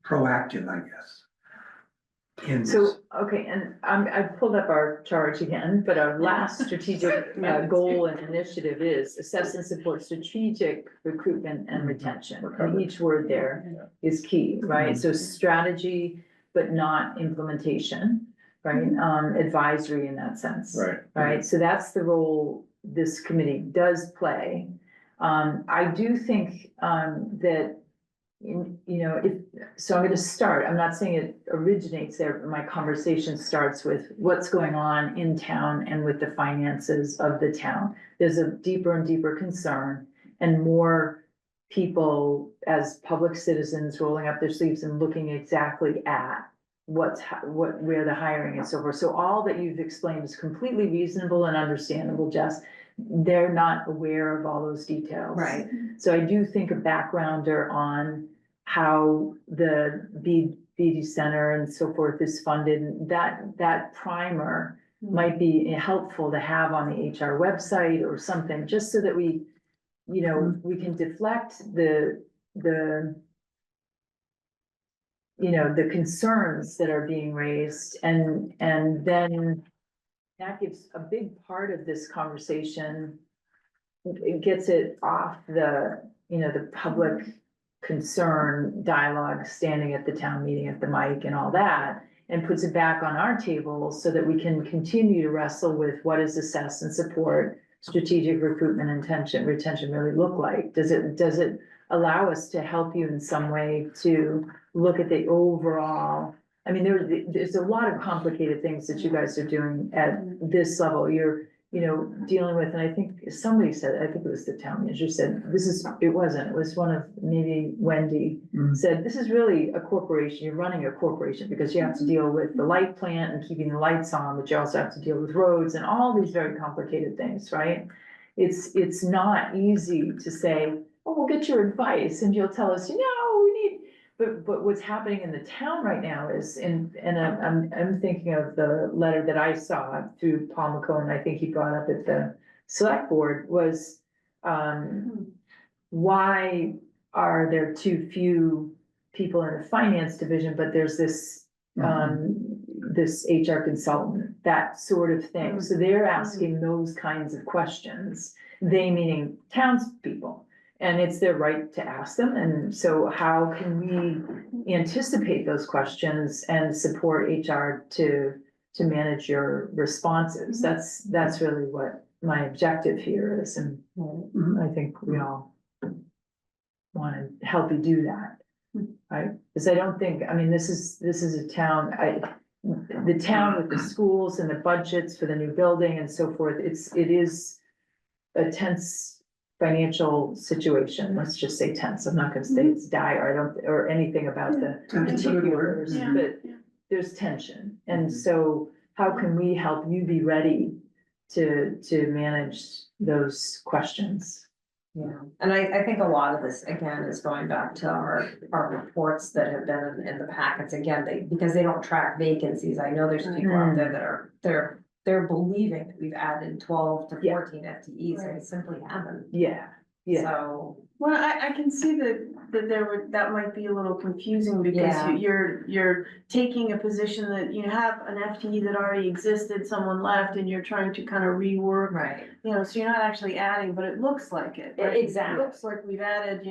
proactive, I guess. In this. So, okay, and I pulled up our charge again, but our last strategic goal and initiative is assess and support strategic recruitment and retention. And each word there is key, right? So strategy, but not implementation, right? Advisory in that sense. Right. Right, so that's the role this committee does play. I do think, that, you know, so I'm gonna start, I'm not saying it originates there, but my conversation starts with what's going on in town and with the finances of the town. There's a deeper and deeper concern and more people as public citizens rolling up their sleeves and looking exactly at where the hiring is so forth. So all that you've explained is completely reasonable and understandable, Jess. They're not aware of all those details. Right. So I do think a backgrounder on how the BD Center and so forth is funded, that primer might be helpful to have on the HR website or something, just so that we, you know, we can deflect the you know, the concerns that are being raised, and then that gives a big part of this conversation. It gets it off the, you know, the public concern dialogue, standing at the town meeting at the mic and all that, and puts it back on our table so that we can continue to wrestle with what is assess and support strategic recruitment retention really look like? Does it allow us to help you in some way to look at the overall? I mean, there's a lot of complicated things that you guys are doing at this level. You're, dealing with, and I think somebody said, I think it was the town manager said, it was one of, maybe Wendy said, this is really a corporation. You're running a corporation because you have to deal with the light plant and keeping the lights on, but you also have to deal with roads and all these very complicated things, right? It's not easy to say, oh, we'll get your advice and you'll tell us, we need, but what's happening in the town right now is, and I'm thinking of the letter that I saw through Paul McCone, I think he brought up at the select board, was, why are there too few people in the finance division, but there's this, this HR consultant, that sort of thing. So they're asking those kinds of questions, they meaning townspeople. And it's their right to ask them, and so how can we anticipate those questions and support HR to manage your responses? That's really what my objective here is, and I think we all wanna help you do that. Right, because I don't think, this is a town, the town with the schools and the budgets for the new building and so forth, it is a tense financial situation, let's just say tense, I'm not gonna say it's dire, or anything about the particulars, Yeah. but there's tension. And so how can we help you be ready to manage those questions? Yeah, and I think a lot of this, again, is going back to our reports that have been in the packets, again, because they don't track vacancies, I know there's people out there that are, they're believing that we've added 12 to 14 FTEs, and we simply haven't. Yeah, So, Well, I can see that might be a little confusing because Yeah. you're taking a position that you have an FTE that already existed, someone left, and you're trying to kind of rework. right, So you're not actually adding, but it looks like it. right? Exactly. It looks like we've added,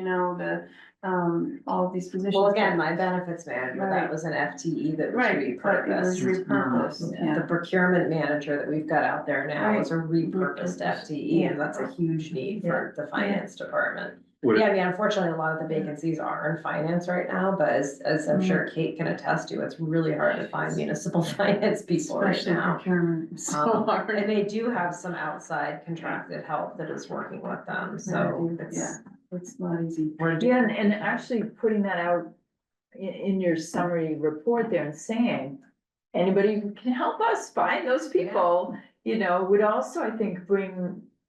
all of these positions. well, again, my benefits manager, that Right. was an FTE that was Right, but it was repurposed. repurposed, The yeah. procurement manager that we've got out there now is a repurposed Repurposed. FTE, and that's a huge need for the finance department. Would Yeah, it- unfortunately, a lot of the vacancies are in finance right now, but as I'm sure Kate can attest to, it's really hard to find municipal finance people right Especially now. procurement, it's so And hard. they do have some outside contracted help that is working with them, so Yeah. it's. It's not easy. we're yeah, doing- and actually putting that out in your summary report there and saying, anybody who can help us find those people, would also, I think,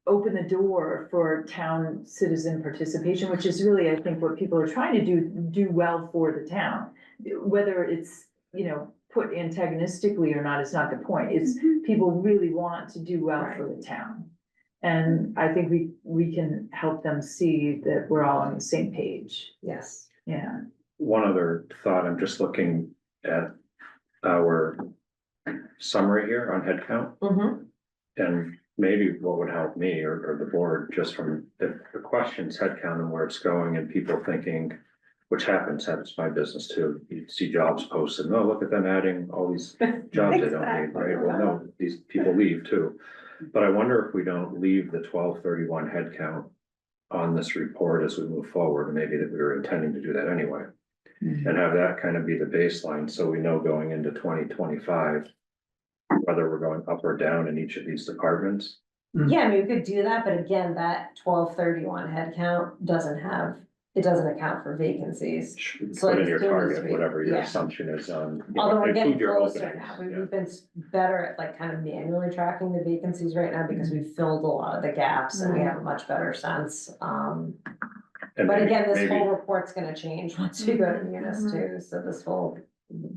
open the door for town citizen participation, which is really, I think, what people are trying to do well for the town. Whether it's, put antagonistically or not is not the point, it's people really want to do well for the town. And I think we can help them see that we're all on the same page, Yes. yeah. One other thought, I'm just looking at our summary here on headcount. Mhm. And maybe what would help me or the board, just from the questions, headcount and where it's going and people thinking, which happens my business too. You see jobs posted, no, look at them adding all these jobs they don't need, right? Well, no, these people leave too. But I wonder if we don't leave the 1231 headcount on this report as we move forward, and maybe that we were intending to do that anyway. And have that kind of be the baseline, so we know going into 2025. Whether we're going up or down in each of these departments. Yeah, we could do that, but again, that 1231 headcount doesn't account for vacancies. So Put in as your soon as target, we- whatever your yeah. assumption is on. Although we're getting include your closer openings, now, yeah. we've been better at like kind of manually tracking the vacancies right now because we've filled a lot of the gaps and we have a much better sense. And But maybe- again, this maybe- whole report's gonna change once we go to Munis too, so this will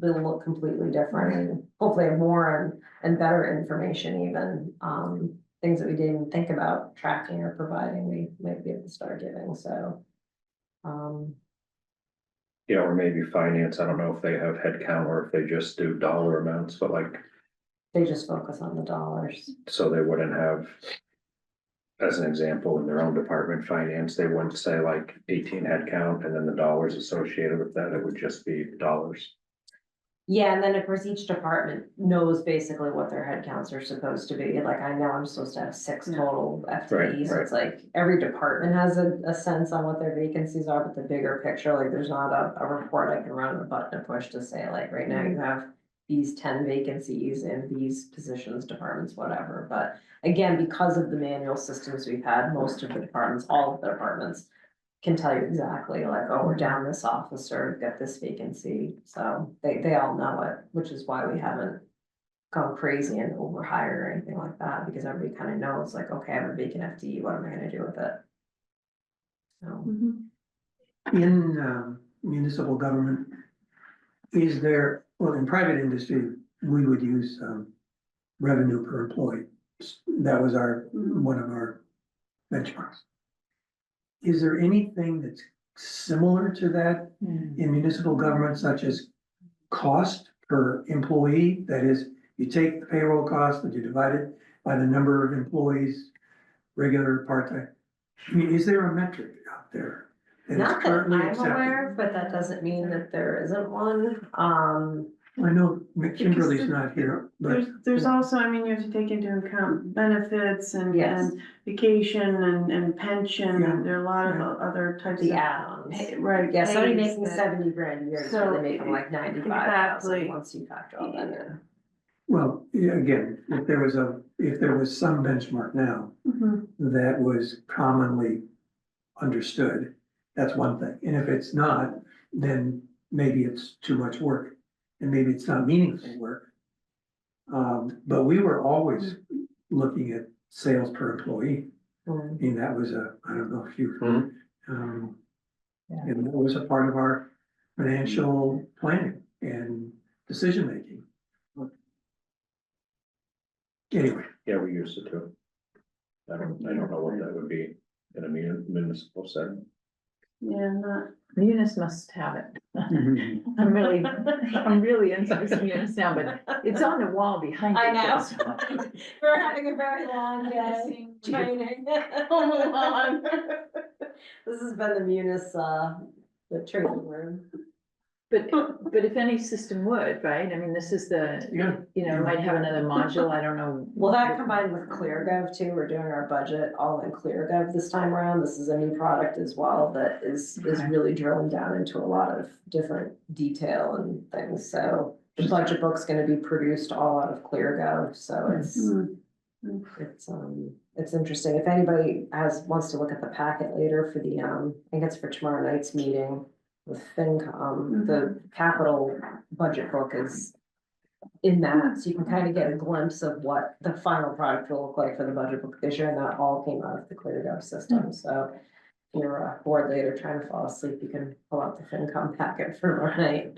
look completely different and hopefully have more and better information even. Things that we didn't even think about tracking or providing, we might be able to start giving, so. Yeah, or maybe finance, I don't know if they have headcount or if they just do dollar amounts, but like, They just focus on the dollars. so they wouldn't have. As an example, in their own department, finance, they wouldn't say like 18 headcount and then the dollars associated with that, it would just be dollars. Yeah, and then of course, each department knows basically what their headcounts are supposed to be, like I know I'm supposed to have 6 total FTEs, right. it's like. Every department has a sense on what their vacancies are, but the bigger picture, like there's not a report I can run a button to push to say like, right now you have. These 10 vacancies in these positions, departments, whatever, but again, because of the manual systems we've had, most of the departments, all of the departments. Can tell you exactly like, oh, we're down this officer, we've got this vacancy, so they all know it, which is why we haven't. Gone crazy and overhire or anything like that, because everybody kind of knows like, okay, I have a vacant FTE, what am I gonna do with it? So, Mhm. In municipal government, is there, well, in private industry, we would use revenue per employee. That was one of our benchmarks. Is there anything that's similar to that in municipal government, such as cost per employee? That is, you take the payroll cost and you divide it by the number of employees, regular, part-time. I mean, is there a metric out there? that is not that I'm currently accepted? aware, but that doesn't mean that there isn't one, I know Kimberly's not here, but There's also, I mean, you have to take into account benefits and, Yes. and vacation and pension, Yeah. and there are a lot of Yeah. other types the of. add-ons. Right. Yeah, somebody pays making that- 70 grand a year is So, really making like 95,000 exactly. once you factor all that in. well, yeah, again, if there was some benchmark now Mhm. that was commonly understood, that's one thing. And if it's not, then maybe it's too much work and maybe it's not meaningful work. But we were always looking at sales per employee. I mean, that was I don't know if you, Mhm. and that was a part of our financial planning and decision-making. Anyway, Yeah, we used it too. I don't know what that would be in a municipal setting. Yeah, not, Munis must have it. I'm really into this Munis now, but it's on the wall behind you. I know. Chris. We're having a very long day training. Oh, move on. This has been the Munis, the training room. But if any system would, right? I mean, this is Yeah. might have another module, I don't know. Well, that combined with ClearGov too, we're doing our budget all in ClearGov this time around. This is a new product as well that is Okay. really drilling down into a lot of different detail and things, so. The budget book's gonna be produced all out of ClearGov, so it's interesting. If anybody wants to look at the packet later for the, I think it's for tomorrow night's meeting with FinCom, the capital budget book is in that, so you can kind of get a glimpse of what the final product will look like for the budget book this year, and that all came out of the ClearGov system, so. If you're bored later trying to fall asleep, you can pull out the FinCom packet for tomorrow night.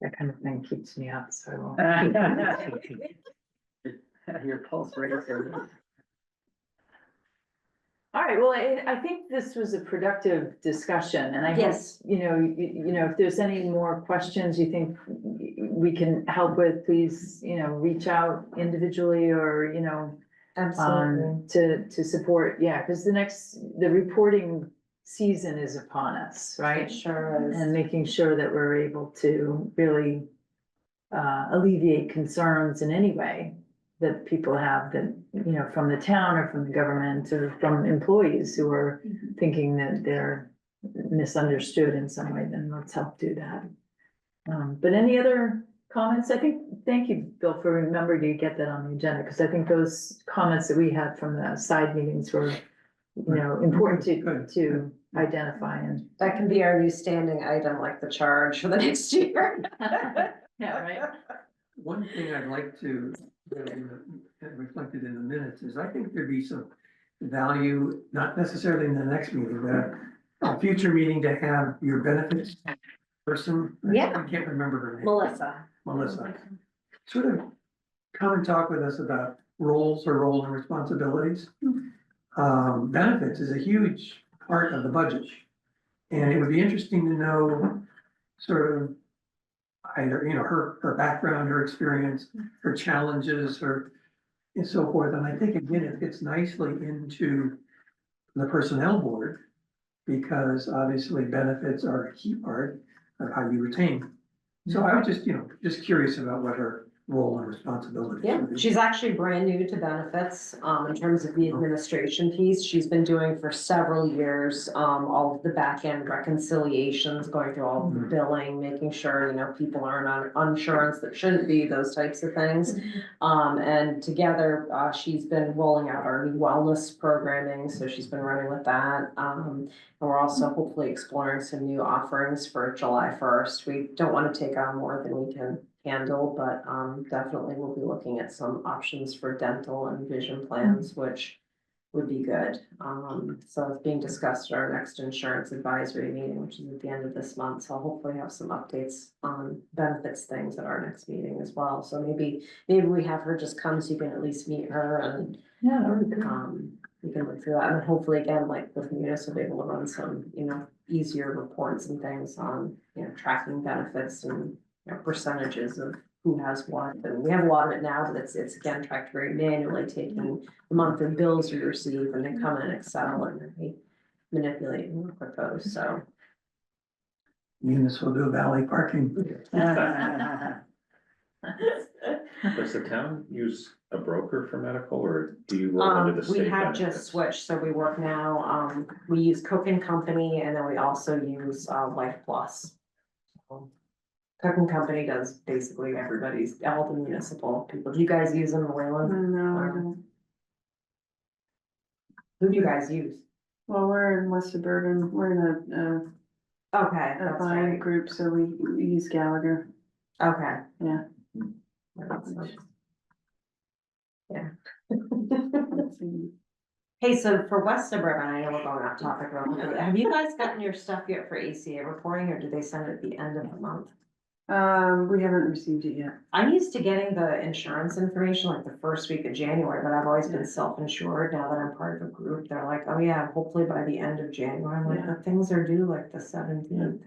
That kind of thing keeps me up, so. Your pulse racer. All right, well, I think this was a productive discussion, and I hope, Yes. if there's any more questions you think we can help with, please, reach out individually or, Absolutely. to support, yeah, because the reporting season is upon us, right? It sure is. And making sure that we're able to really alleviate concerns in any way that people have that, from the town or from the government or from employees who are thinking that they're misunderstood in some way, then let's help do that. But any other comments? Thank you, Bill, for remembering to get that on the agenda, because I think those comments that we had from the side meetings were, important to identify and. That can be our new standing item, like the charge for the next year. Yeah, right. one thing I'd like to reflected in the minutes is I think there'd be some value, not necessarily in the next meeting, but a future meeting to have your benefits person. Yeah. I can't remember her name. Melissa. Sort of come and talk with us about roles and responsibilities. Benefits is a huge part of the budget. And it would be interesting to know sort of either, her background, her experience, her challenges, and so forth. And I think again, it fits nicely into the personnel board because obviously benefits are a key part highly retained. So I was just, just curious about what her role and responsibility. Yeah, she's actually brand new to benefits, in terms of the administration piece. She's been doing for several years, all of the back end reconciliations, going through all of the billing, making sure, people aren't on insurance that shouldn't be, those types of things. And together, she's been rolling out our new wellness programming, so she's been running with that. And we're also hopefully exploring some new offerings for July 1st. We don't want to take on more than we can handle, but definitely we'll be looking at some options for dental and vision plans, which would be good. So it's being discussed at our next insurance advisory meeting, which is at the end of this month. So I'll hopefully have some updates on benefits things at our next meeting as well. So maybe we have her just come so you can at least meet her and Yeah, that would be good. we can look through that. And hopefully again, like with Munis, we'll be able to run some, easier reports and things on, tracking benefits and percentages of who has what, and we have a lot of it now, but it's again tracked very manually, taking the monthly bills we receive and they come in Excel and then we manipulate and work with those, so. Munis will do valet parking. Does the town use a broker for medical, or do you roll under the state We have benefits? just switched, so we work now, we use Cook and Company and then we also use Life Plus. Cook and Company does basically everybody's, all the municipal people. Do you guys use them, Wayland? No, I don't. Who do you guys use? Well, we're in West Suburban, we're in Okay, a that's buying right. group, so we use Gallagher, Okay. yeah. Yeah. Hey, so for West Suburban, I know we're going off topic real quick. Have you guys gotten your stuff yet for ACA reporting, or do they send it at the end of the month? We haven't received it yet. I'm used to getting the insurance information like the first week of January, but I've always been self-insured. Now that I'm part of a group, they're like, oh yeah, hopefully by the end of January. I'm like, Yeah. the things are due like the 17th.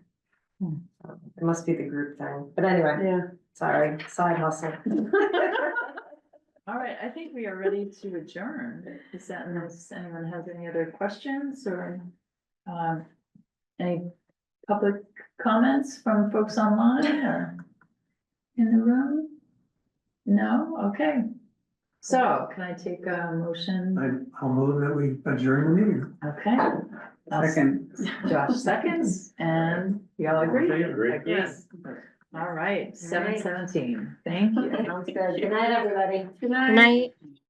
It must be the group thing. But anyway, Yeah, sorry, side hustle. All right, I think we are ready to adjourn. Is that unless anyone has any other questions or any public comments from folks online or in the room? No? Okay. So can I take a motion? I'll move that we adjourn the meeting. Okay. Second. Josh seconds, and we all agree? Agree. Yes. All right, 7:17. Thank you. Sounds good. Good night, everybody. good Good night. night.